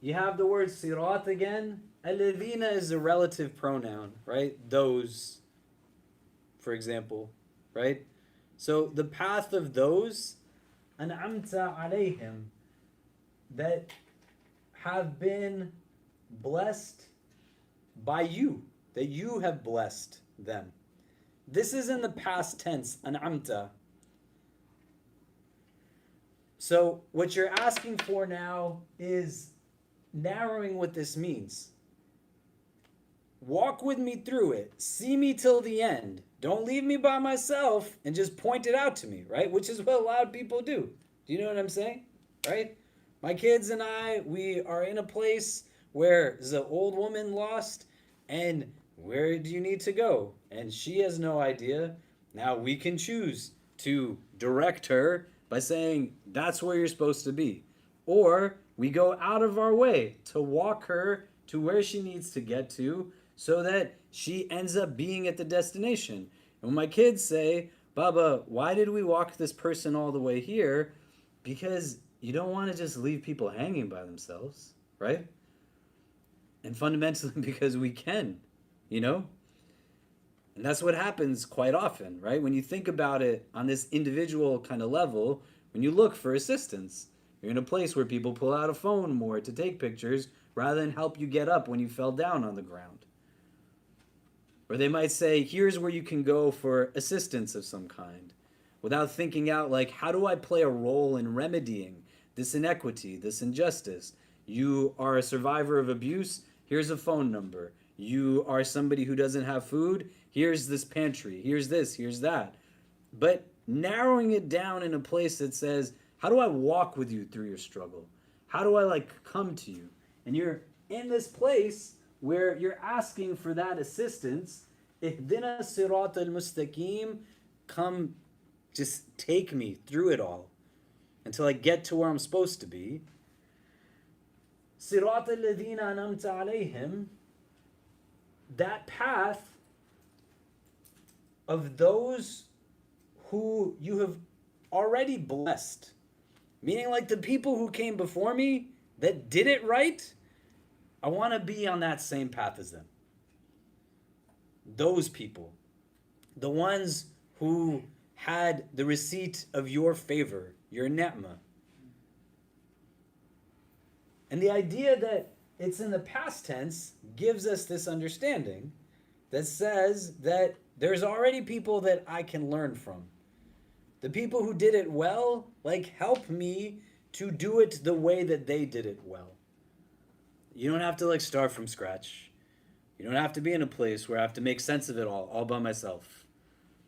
You have the word sirat again. Alladhina is a relative pronoun, right? Those, for example, right? So the path of those, an'amta alayhim, that have been blessed by you, that you have blessed them. This is in the past tense, an'amta. So what you're asking for now is narrowing what this means. Walk with me through it. See me till the end. Don't leave me by myself and just point it out to me, right? Which is what a lot of people do. Do you know what I'm saying? Right? My kids and I, we are in a place where the old woman lost, and where do you need to go? And she has no idea. Now we can choose to direct her by saying, that's where you're supposed to be. Or we go out of our way to walk her to where she needs to get to so that she ends up being at the destination. And when my kids say, Baba, why did we walk this person all the way here? Because you don't want to just leave people hanging by themselves, right? And fundamentally because we can, you know? And that's what happens quite often, right? When you think about it on this individual kind of level, when you look for assistance, you're in a place where people pull out a phone more to take pictures rather than help you get up when you fell down on the ground. Or they might say, here's where you can go for assistance of some kind, without thinking out, like, how do I play a role in remedying this inequity, this injustice? You are a survivor of abuse, here's a phone number. You are somebody who doesn't have food, here's this pantry, here's this, here's that. But narrowing it down in a place that says, how do I walk with you through your struggle? How do I come to you? And you're in this place where you're asking for that assistance. Ihdina sirat al-mustaqim, come just take me through it all until I get to where I'm supposed to be. Sirat alladhina anamta alayhim, that path of those who you have already blessed. Meaning like the people who came before me that did it right, I want to be on that same path as them. Those people. The ones who had the receipt of your favor, your ni'mah. And the idea that it's in the past tense gives us this understanding that says that there's already people that I can learn from. The people who did it well, help me to do it the way that they did it well. You don't have to start from scratch. You don't have to be in a place where I have to make sense of it all by myself.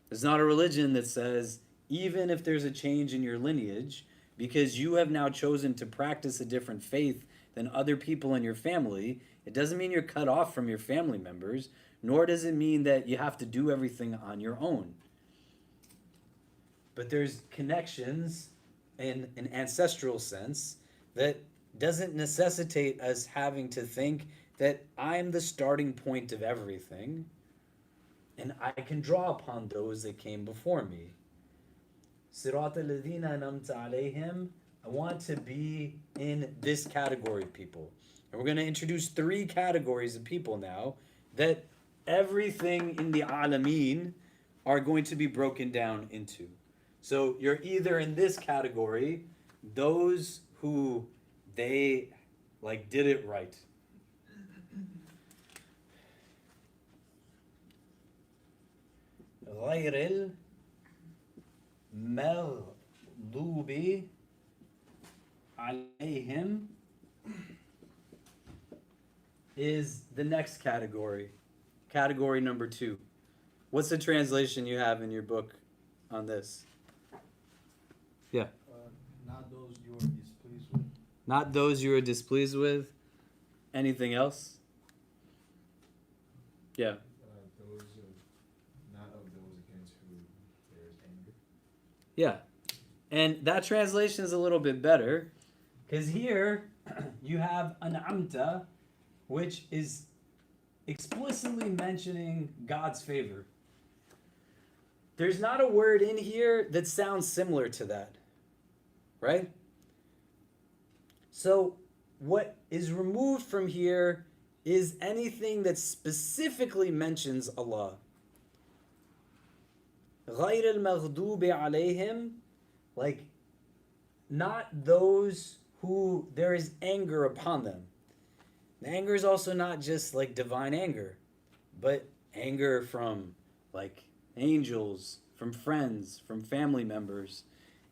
There's not a religion that says, even if there's a change in your lineage, because you have now chosen to practice a different faith than other people in your family, it doesn't mean you're cut off from your family members, nor does it mean that you have to do everything on your own. But there's connections in an ancestral sense that doesn't necessitate us having to think that I'm the starting point of everything and I can draw upon those that came before me. Sirat alladhina anamta alayhim, I want to be in this category of people. And we're going to introduce 3 categories of people now that everything in the alameen are going to be broken down into. So you're either in this category, those who they did it right. غير المغضوب عليهم is the next category. Category number 2. What's the translation you have in your book on this? Yeah. Not those you are displeased with. Not those you are displeased with. Anything else? Yeah. Those not of those against who there is anger. Yeah. And that translation is a little bit better because here you have an'amta, which is explicitly mentioning God's favor. There's not a word in here that sounds similar to that, right? So what is removed from here is anything that specifically mentions Allah. غَيْرِ الْمَغْضُوبِ عَلَيْهِمْ, like not those who there is anger upon them. The anger is also not just like divine anger, but anger from like angels, from friends, from family members,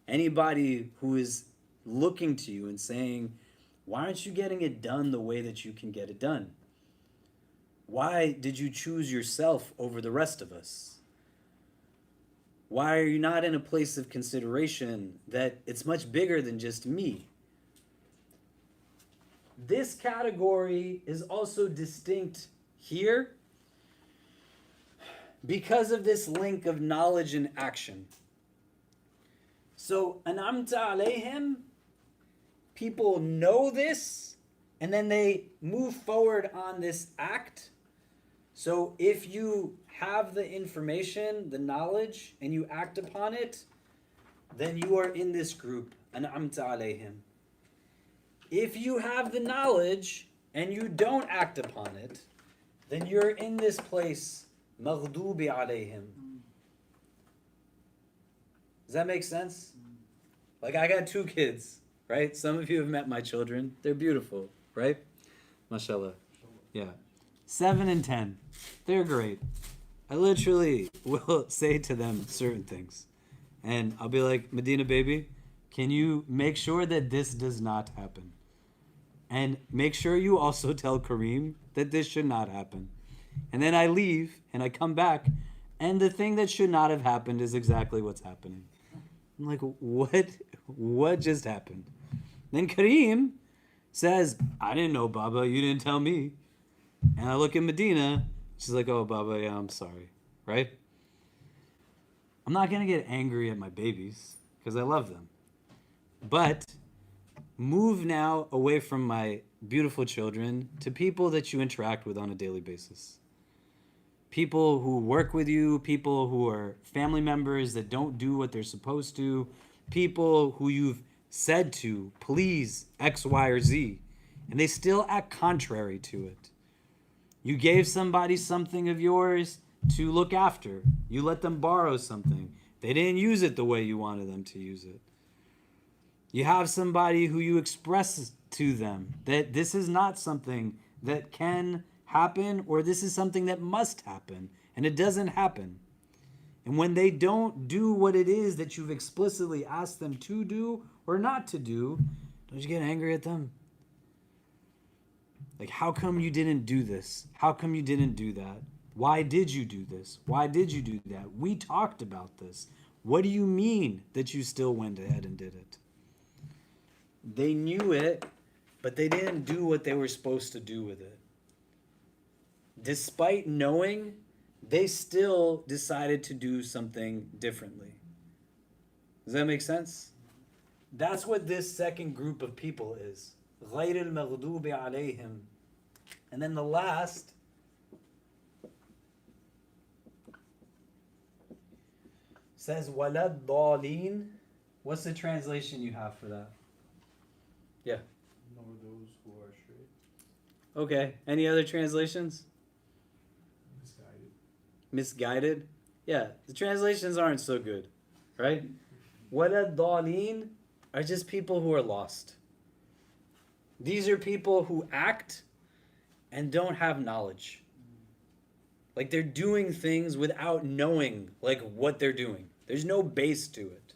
anybody who is looking to you and saying, why aren't you getting it done the way that you can get it done? Why did you choose yourself over the rest of us? Why are you not in a place of consideration that it's much bigger than just me? This category is also distinct here because of this link of knowledge and action. So, an'amta alayhim, people know this, and then they move forward on this act. So if you have the information, the knowledge, and you act upon it, then you are in this group, an'amta alayhim. If you have the knowledge and you don't act upon it, then you're in this place, maghdubi alayhim. Does that make sense? Like, I got 2 kids, right? Some of you have met my children. They're beautiful, right? Mashallah. Yeah. 7 and 10. They're great. I literally will say to them certain things. And I'll be like, Medina baby, can you make sure that this does not happen? And make sure you also tell Kareem that this should not happen. And then I leave and I come back, and the thing that should not have happened is exactly what's happening. I'm like, what just happened? Then Kareem says, I didn't know, Baba, you didn't tell me. And I look at Medina, she's like, oh, Baba, yeah, I'm sorry, right? I'm not going to get angry at my babies because I love them. But move now away from my beautiful children to people that you interact with on a daily basis. People who work with you, people who are family members that don't do what they're supposed to, people who you've said to, please, X, Y, or Z, and they still act contrary to it. You gave somebody something of yours to look after. You let them borrow something. They didn't use it the way you wanted them to use it. You have somebody who you express to them that this is not something that can happen, or this is something that must happen, and it doesn't happen. And when they don't do what it is that you've explicitly asked them to do or not to do, don't you get angry at them? Like, how come you didn't do this? How come you didn't do that? Why did you do this? Why did you do that? We talked about this. What do you mean that you still went ahead and did it? They knew it, but they didn't do what they were supposed to do with it. Despite knowing, they still decided to do something differently. Does that make sense? That's what this second group of people is. غَيْرِ الْمَغْضُوبِ عَلَيْهِمْ. And then the last says وَلَا الضَّالِينَ. What's the translation you have for that? Yeah. Nor those who are straight. Okay. Any other translations? Misguided? Yeah. The translations aren't so good, right? وَلَا الضَّالِينَ are just people who are lost. These are people who act and don't have knowledge. Like, they're doing things without knowing, like, what they're doing. There's no base to it.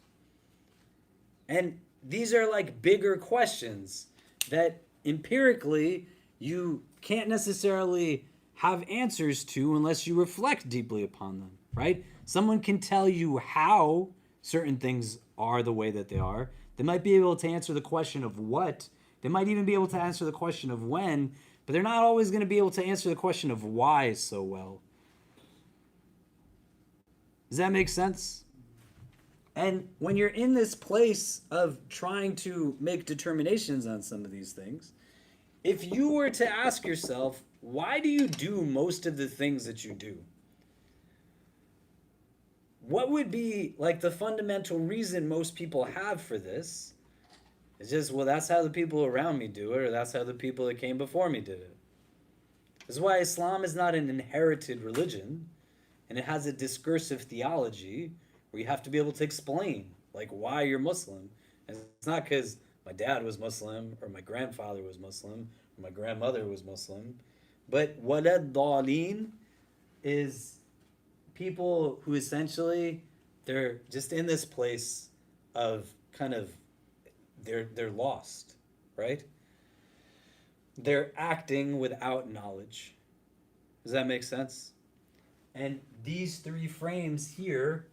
And these are, like, bigger questions that empirically you can't necessarily have answers to unless you reflect deeply upon them, right? Someone can tell you how certain things are the way that they are. They might be able to answer the question of what. They might even be able to answer the question of when, but they're not always going to be able to answer the question of why so well. Does that make sense? And when you're in this place of trying to make determinations on some of these things, if you were to ask yourself, why do you do most of the things that you do? What would be like the fundamental reason most people have for this? It's just, well, that's how the people around me do it, or that's how the people that came before me did it. This is why Islam is not an inherited religion, and it has a discursive theology where you have to be able to explain, like, why you're Muslim. And it's not because my dad was Muslim, or my grandfather was Muslim, or my grandmother was Muslim. But walad dalin is people who essentially, they're just in this place of kind of, they're lost, right? They're acting without knowledge. Does that make sense? And these three frames here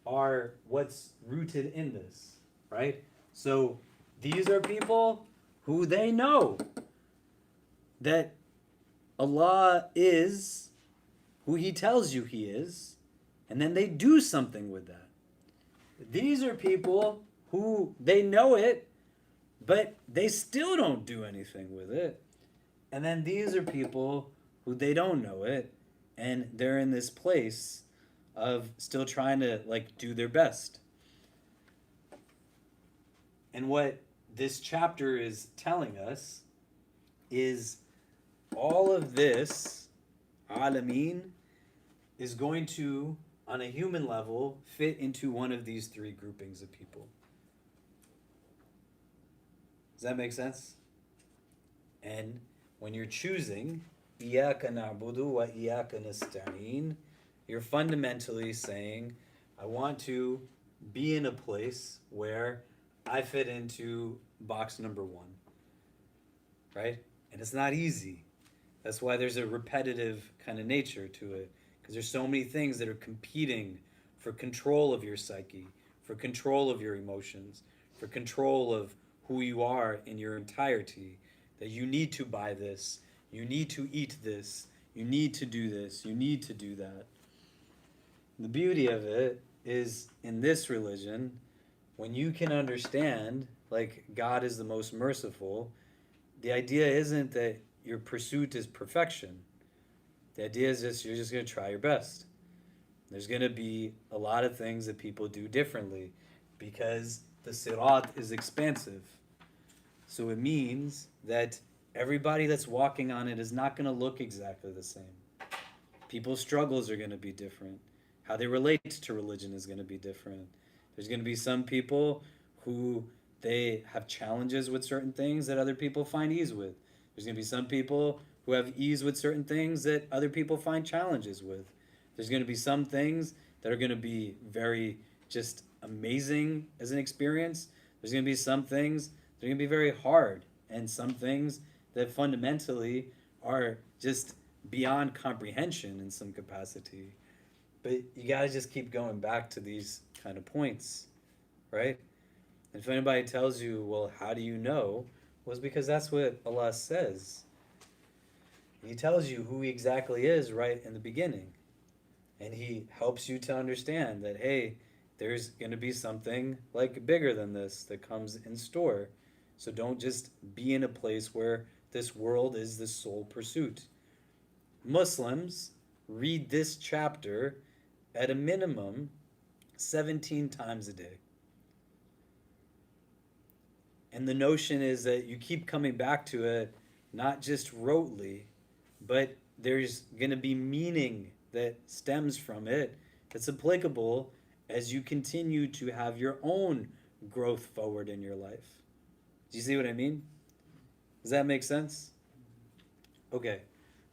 are what's rooted in this, right? So these are people who they know that Allah is who He tells you He is, and then they do something with that. These are people who they know it, but they still don't do anything with it. And then these are people who they don't know it, and they're in this place of still trying to like do their best. And what this chapter is telling us is all of this, alameen, is going to, on a human level, fit into one of these three groupings of people. Does that make sense? And when you're choosing, إِيَّاكَ نَعْبُدُ وَإِيَّاكَ نَسْتَعِينُ, you're fundamentally saying, I want to be in a place where I fit into box number one, right? And it's not easy. That's why there's a repetitive kind of nature to it, because there's so many things that are competing for control of your psyche, for control of your emotions, for control of who you are in your entirety, that you need to buy this, you need to eat this, you need to do this, you need to do that. The beauty of it is, in this religion, when you can understand, like, God is the most merciful, the idea isn't that your pursuit is perfection. The idea is just you're just going to try your best. There's going to be a lot of things that people do differently because the sirat is expansive. So it means that everybody that's walking on it is not going to look exactly the same. People's struggles are going to be different. How they relate to religion is going to be different. There's going to be some people who they have challenges with certain things that other people find ease with. There's going to be some people who have ease with certain things that other people find challenges with. There's going to be some things that are going to be very just amazing as an experience. There's going to be some things that are going to be very hard, and some things that fundamentally are just beyond comprehension in some capacity. But you got to just keep going back to these kind of points, right? And if anybody tells you, well, how do you know? Well, it's because that's what Allah says. He tells you who He exactly is right in the beginning. And He helps you to understand that, hey, there's going to be something like bigger than this that comes in store. So don't just be in a place where this world is the sole pursuit. Muslims read this chapter at a minimum 17 times a day. And the notion is that you keep coming back to it, not just rotely, but there's going to be meaning that stems from it that's applicable as you continue to have your own growth forward in your life. Do you see what I mean? Does that make sense? Okay.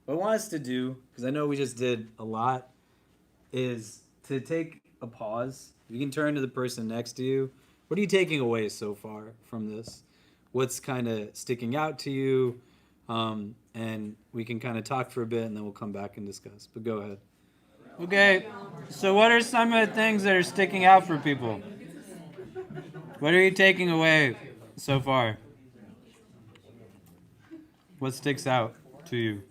What I want us to do, because I know we just did a lot, is to take a pause. You can turn to the person next to you. What are you taking away so far from this? What's kind of sticking out to you? And we can kind of talk for a bit, and then we'll come back and discuss. But go ahead. Okay, so what are some of the things that are sticking out for people? What are you taking away so far? What sticks out to you.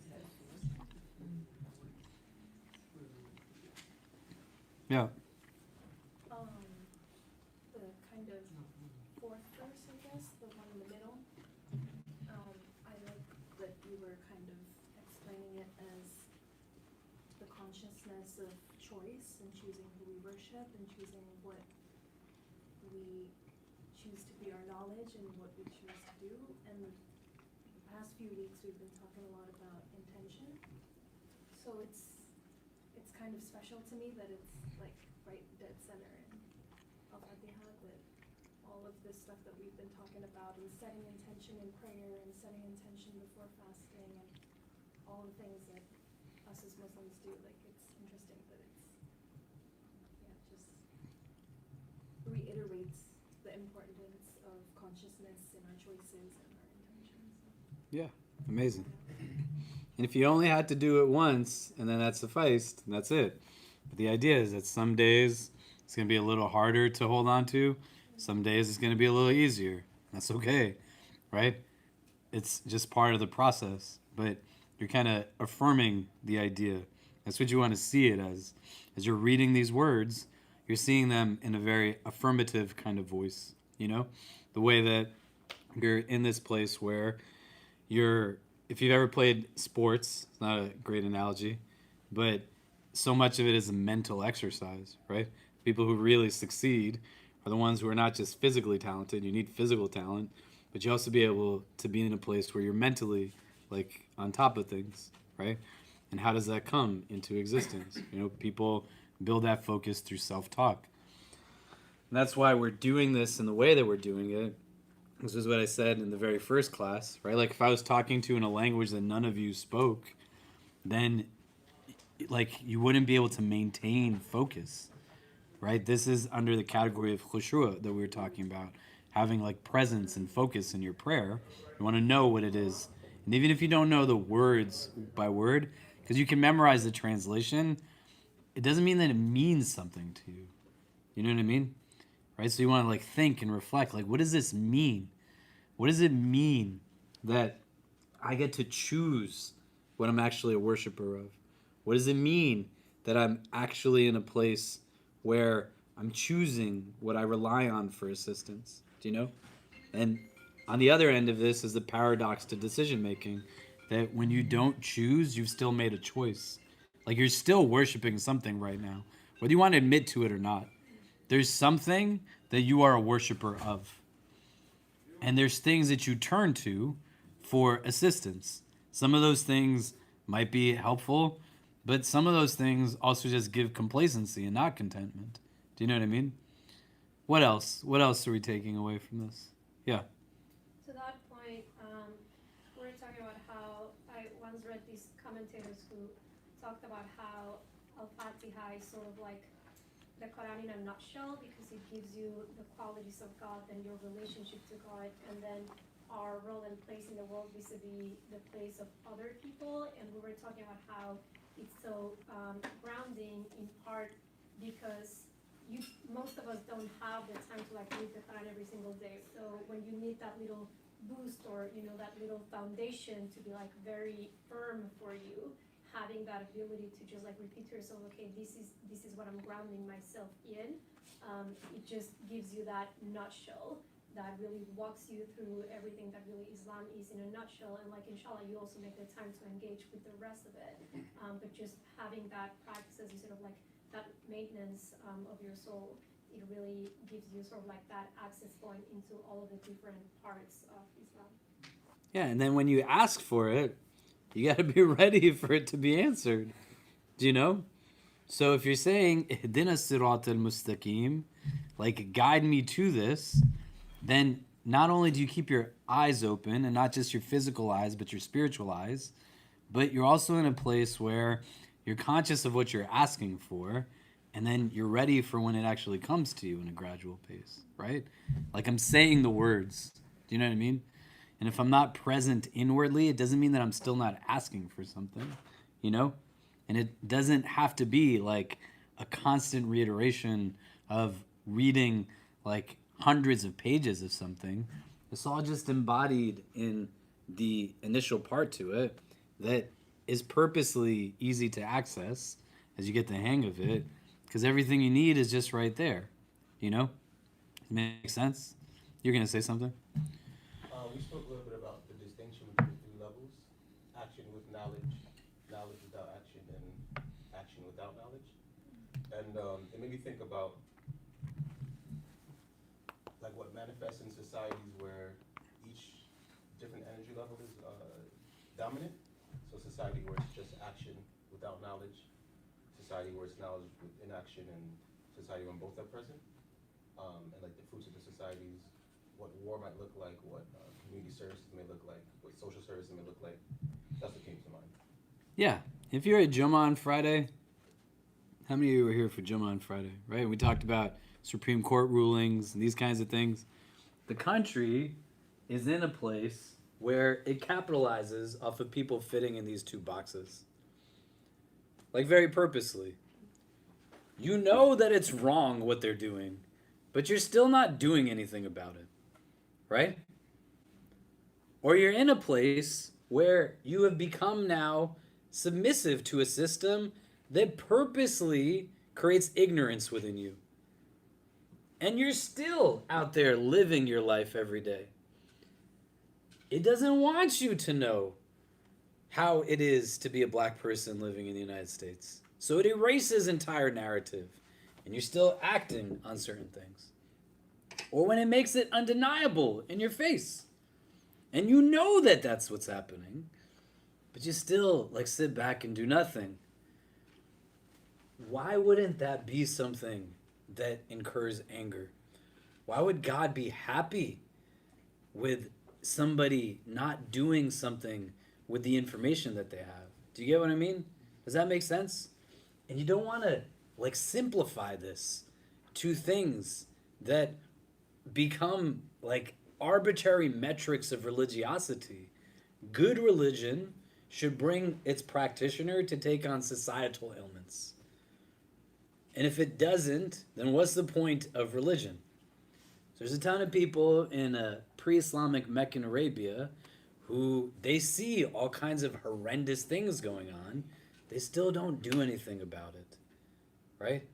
Yeah. The kind of fourth verse, I guess, the one in the middle. I like that you were kind of explaining it as the consciousness of choice and choosing who we worship and choosing what we choose to be our knowledge and what we choose to do. And the past few weeks we've been talking a lot about intention. So it's kind of special to me that it's like right dead center in Al-Fatiha with all of this stuff that we've been talking about and setting intention in prayer and setting intention before fasting and all the things that us as Muslims do. Like it's interesting that it's just reiterates the importance of consciousness in our choices and our intentions. Yeah, amazing. And if you only had to do it once and then that sufficed, that's it. But the idea is that some days it's going to be a little harder to hold on to. Some days it's going to be a little easier. That's okay, right? It's just part of the process. But you're kind of affirming the idea. That's what you want to see it as. As you're reading these words, you're seeing them in a very affirmative kind of voice, you know? The way that you're in this place where if you've ever played sports, it's not a great analogy, but so much of it is a mental exercise, right? People who really succeed are the ones who are not just physically talented. You need physical talent, but you also be able to be in a place where you're mentally like on top of things, right? And how does that come into existence? You know, people build that focus through self-talk. And that's why we're doing this in the way that we're doing it. This is what I said in the very first class, right? Like if I was talking to in a language that none of you spoke, then like you wouldn't be able to maintain focus, right? This is under the category of khushu' that we were talking about, having like presence and focus in your prayer. You want to know what it is. And even if you don't know the words by word, because you can memorize the translation, it doesn't mean that it means something to you. You know what I mean? Right? So you want to like think and reflect, like, what does this mean? What does it mean that I get to choose what I'm actually a worshiper of? What does it mean that I'm actually in a place where I'm choosing what I rely on for assistance? Do you know? And on the other end of this is the paradox to decision making, that when you don't choose, you've still made a choice. Like you're still worshiping something right now, whether you want to admit to it or not. There's something that you are a worshiper of. And there's things that you turn to for assistance. Some of those things might be helpful, but some of those things also just give complacency and not contentment. Do you know what I mean? What else? What else are we taking away from this? Yeah. To that point, we're talking about how I once read these commentators who talked about how Al-Fatiha is sort of like the Quran in a nutshell, because it gives you the qualities of God and your relationship to God, and then our role and place in the world vis-a-vis the place of other people. And we were talking about how it's so grounding in part because most of us don't have the time to like read the Quran every single day. So when you need that little boost or that little foundation to be like very firm for you, having that ability to just like repeat to yourself, okay, this is what I'm grounding myself in. It just gives you that nutshell that really walks you through everything that really Islam is in a nutshell. And like inshallah, you also make the time to engage with the rest of it. But just having that practice as you sort of like that maintenance of your soul, it really gives you sort of like that access point into all of the different parts of Islam. Yeah, and then when you ask for it, you got to be ready for it to be answered. Do you know? So if you're saying, Ihdina sirat al-mustaqim, like guide me to this, then not only do you keep your eyes open, and not just your physical eyes, but your spiritual eyes, but you're also in a place where you're conscious of what you're asking for, and then you're ready for when it actually comes to you in a gradual pace, right? Like I'm saying the words. Do you know what I mean? And if I'm not present inwardly, it doesn't mean that I'm still not asking for something, you know? And it doesn't have to be like a constant reiteration of reading like hundreds of pages of something. It's all just embodied in the initial part to it. that is purposely easy to access as you get the hang of it, because everything you need is just right there. You know? Does it make sense? You're going to say something? We spoke a little bit about the distinction between the three levels: action with knowledge, knowledge without action, and action without knowledge. And it made me think about like what manifests in societies where each different energy level is dominant. So society where it's just action without knowledge, society where it's knowledge with inaction, and society when both are present. And like the fruits of the societies, what war might look like, what community services may look like, what social services may look like. That's what came to mind. Yeah. If you're at Jummah on Friday, how many of you were here for Jummah on Friday, right? We talked about Supreme Court rulings and these kinds of things. The country is in a place where it capitalizes off of people fitting in these two boxes. Like very purposely. You know that it's wrong what they're doing, but you're still not doing anything about it, right? Or you're in a place where you have become now submissive to a system that purposely creates ignorance within you. And you're still out there living your life every day. It doesn't want you to know how it is to be a black person living in the United States. So it erases entire narrative, and you're still acting on certain things. Or when it makes it undeniable in your face, and you know that that's what's happening, but you still like sit back and do nothing. Why wouldn't that be something that incurs anger? Why would God be happy with somebody not doing something with the information that they have? Do you get what I mean? Does that make sense? And you don't want to like simplify this to things that become like arbitrary metrics of religiosity. Good religion should bring its practitioner to take on societal ailments. And if it doesn't, then what's the point of religion? There's a ton of people in a pre-Islamic Meccan Arabia who they see all kinds of horrendous things going on. They still don't do anything about it, right?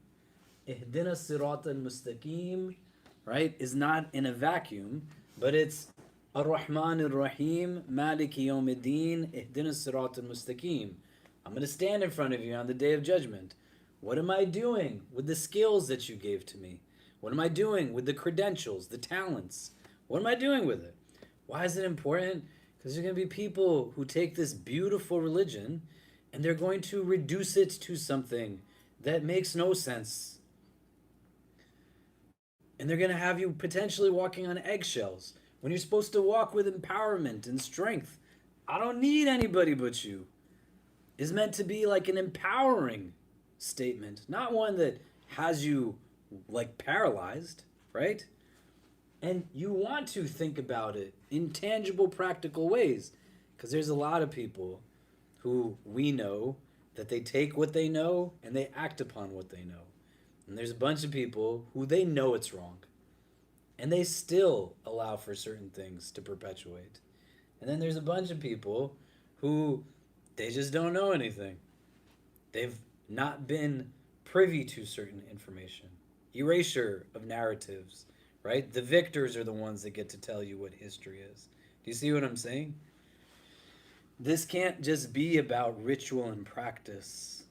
Ihdina sirat al-mustaqim, right, is not in a vacuum, but it's Ar-Rahman Ar-Rahim, Maliki Yawmiddin, Ihdina sirat al-mustaqim. I'm going to stand in front of you on the day of judgment. What am I doing with the skills that you gave to me? What am I doing with the credentials, the talents? What am I doing with it? Why is it important? Because there's going to be people who take this beautiful religion and they're going to reduce it to something that makes no sense. And they're going to have you potentially walking on eggshells when you're supposed to walk with empowerment and strength. I don't need anybody but you. Is meant to be like an empowering statement, not one that has you like paralyzed, right? And you want to think about it in tangible, practical ways, because there's a lot of people who we know that they take what they know and they act upon what they know. And there's a bunch of people who they know it's wrong, and they still allow for certain things to perpetuate. And then there's a bunch of people who they just don't know anything. They've not been privy to certain information. Erasure of narratives, right? The victors are the ones that get to tell you what history is. Do you see what I'm saying? This can't just be about ritual and practice.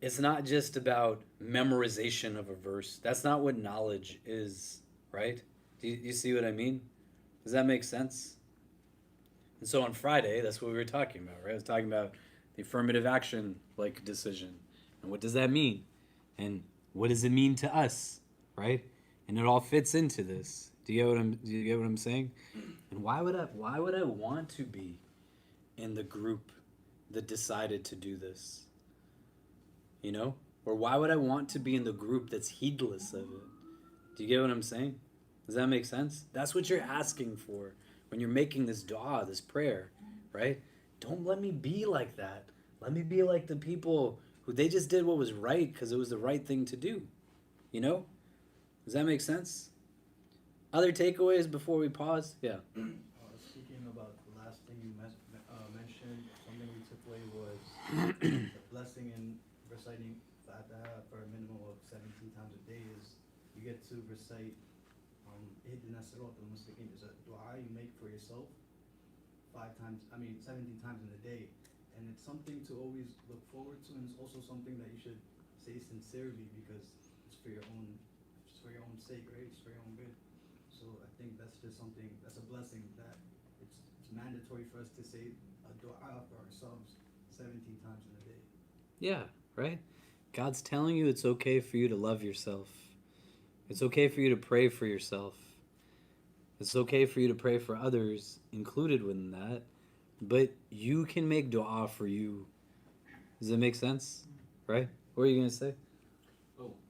It's not just about memorization of a verse. That's not what knowledge is, right? Do you see what I mean? Does that make sense? And so on Friday, that's what we were talking about, right? I was talking about the affirmative action like decision. And what does that mean? And what does it mean to us, right? And it all fits into this. Do you get what I'm saying? And why would I want to be in the group that decided to do this? You know? Or why would I want to be in the group that's heedless of it? Do you get what I'm saying? Does that make sense? That's what you're asking for when you're making this dua, this prayer, right? Don't let me be like that. Let me be like the people who they just did what was right because it was the right thing to do. You know? Does that make sense? Other takeaways before we pause? Yeah. Speaking about the last thing you mentioned the blessing in reciting Fatiha for a minimum of 17 times a day is you get to recite Ihdina Sirat al-Mustaqim is a dua you make for yourself 17 times in a day. And it's something to always look forward to, and it's also something that you should say sincerely because it's for your own sake, right? It's for your own good. So I think that's just something, that's a blessing that it's mandatory for us to say a dua for ourselves 17 times in a day. Yeah, right? God's telling you it's okay for you to love yourself. It's okay for you to pray for yourself. It's okay for you to pray for others, included within that, but you can make dua for you. Does that make sense? Right? What are you going to say?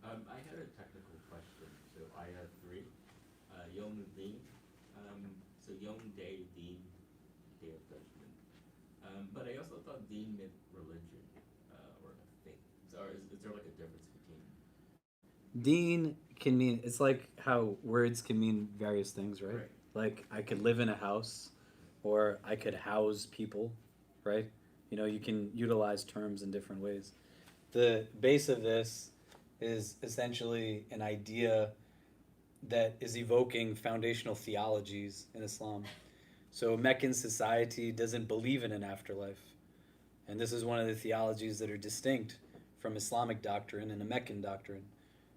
I had a technical question. So I have three. Yom Din. So Yom Day, Din, Day of Judgment. But I also thought Din meant religion or faith. So is there like a difference between? Deen can mean, it's like how words can mean various things, right? Right. Like I could live in a house or I could house people, right? You know, you can utilize terms in different ways. The base of this is essentially an idea that is evoking foundational theologies in Islam. So Meccan society doesn't believe in an afterlife. And this is one of the theologies that are distinct from Islamic doctrine and a Meccan doctrine.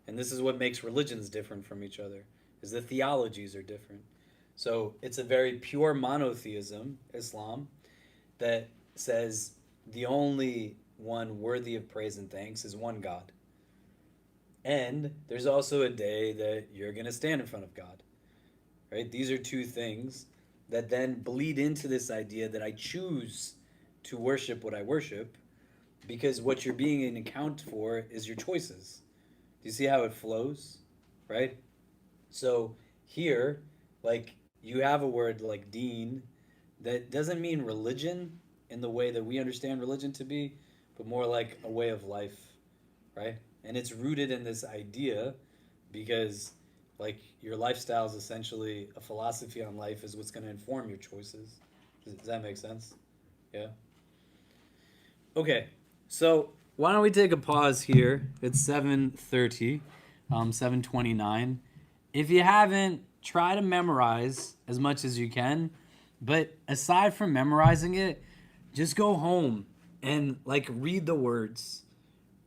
And this is what makes religions different from each other, is the theologies are different. So it's a very pure monotheism, Islam, that says the only one worthy of praise and thanks is one God. And there's also a day that you're going to stand in front of God, right? These are two things that then bleed into this idea that I choose to worship what I worship because what you're being in account for is your choices. Do you see how it flows, right? So here, like, you have a word like deen that doesn't mean religion in the way that we understand religion to be, but more like a way of life, right? And it's rooted in this idea because, like, your lifestyle is essentially a philosophy on life is what's going to inform your choices. Does that make sense? Yeah? Okay, so why don't we take a pause here? It's 7:30, 7:29. If you haven't, try to memorize as much as you can. But aside from memorizing it, just go home and like read the words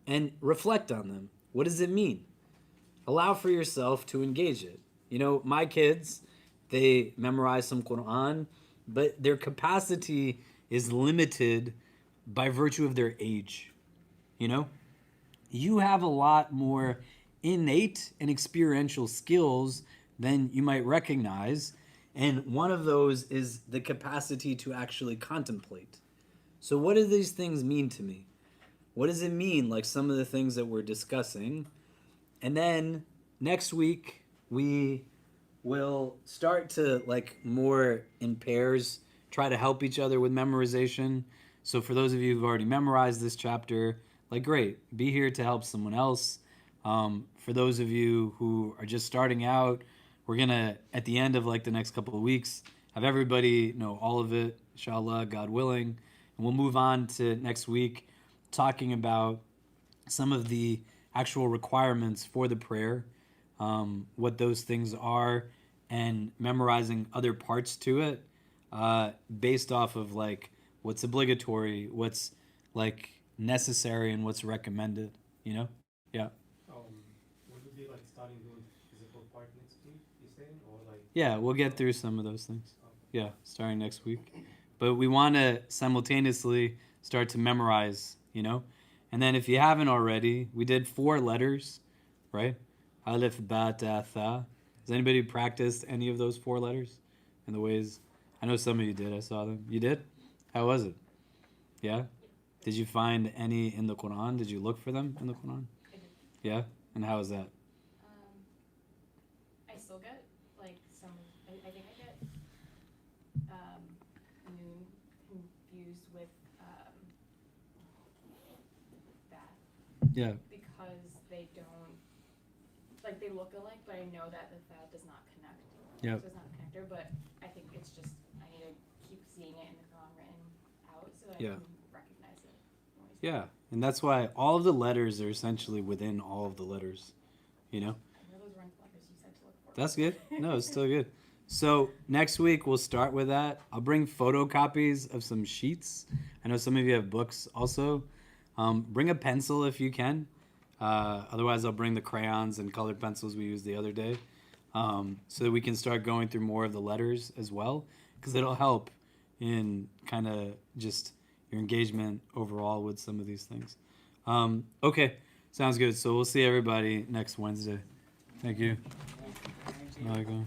and reflect on them. What does it mean? Allow for yourself to engage it. You know, my kids, they memorize some Quran, but their capacity is limited by virtue of their age. You know, you have a lot more innate and experiential skills than you might recognize. And one of those is the capacity to actually contemplate. So what do these things mean to me? What does it mean, like some of the things that we're discussing? And then next week, we will start to, like, more in pairs, try to help each other with memorization. So for those of you who've already memorized this chapter, like, great, be here to help someone else. For those of you who are just starting out, we're going to, at the end of, like, the next couple of weeks, have everybody know all of it, inshallah, God willing. And we'll move on to next week talking about some of the actual requirements for the prayer, what those things are, and memorizing other parts to it based off of, like, what's obligatory, what's, like, necessary, and what's recommended, you know? Yeah. Would it be like starting doing physical part next week, you saying, or like? Yeah, we'll get through some of those things. Yeah, starting next week. But we want to simultaneously start to memorize, you know? And then if you haven't already, we did 4 letters, right? Alif, ba, ta, tha. Has anybody practiced any of those 4 letters in the ways? I know some of you did. I saw them. You did? How was it? Yeah? Did you find any in the Quran? Did you look for them in the Quran? I did. Yeah? And how was that? I still get like some. I think I get noon confused with that. Yeah. Because they don't, like, they look alike, but I know that the thad does not connect. Yep. So it's not a connector, but I think it's just I need to keep seeing it in the Quran written out so that Yeah. I can recognize it when we Yeah, and that's why all of the letters are essentially within all of the letters, you know? I know those weren't the letters you said to look for. That's good. No, it's still good. So next week we'll start with that. I'll bring photocopies of some sheets. I know some of you have books also. Bring a pencil if you can. Otherwise, I'll bring the crayons and colored pencils we used the other day, so that we can start going through more of the letters as well, because it'll help in kind of just your engagement overall with some of these things. Okay, sounds good. So we'll see everybody next Wednesday. Thank you. Thank you. Bye, go.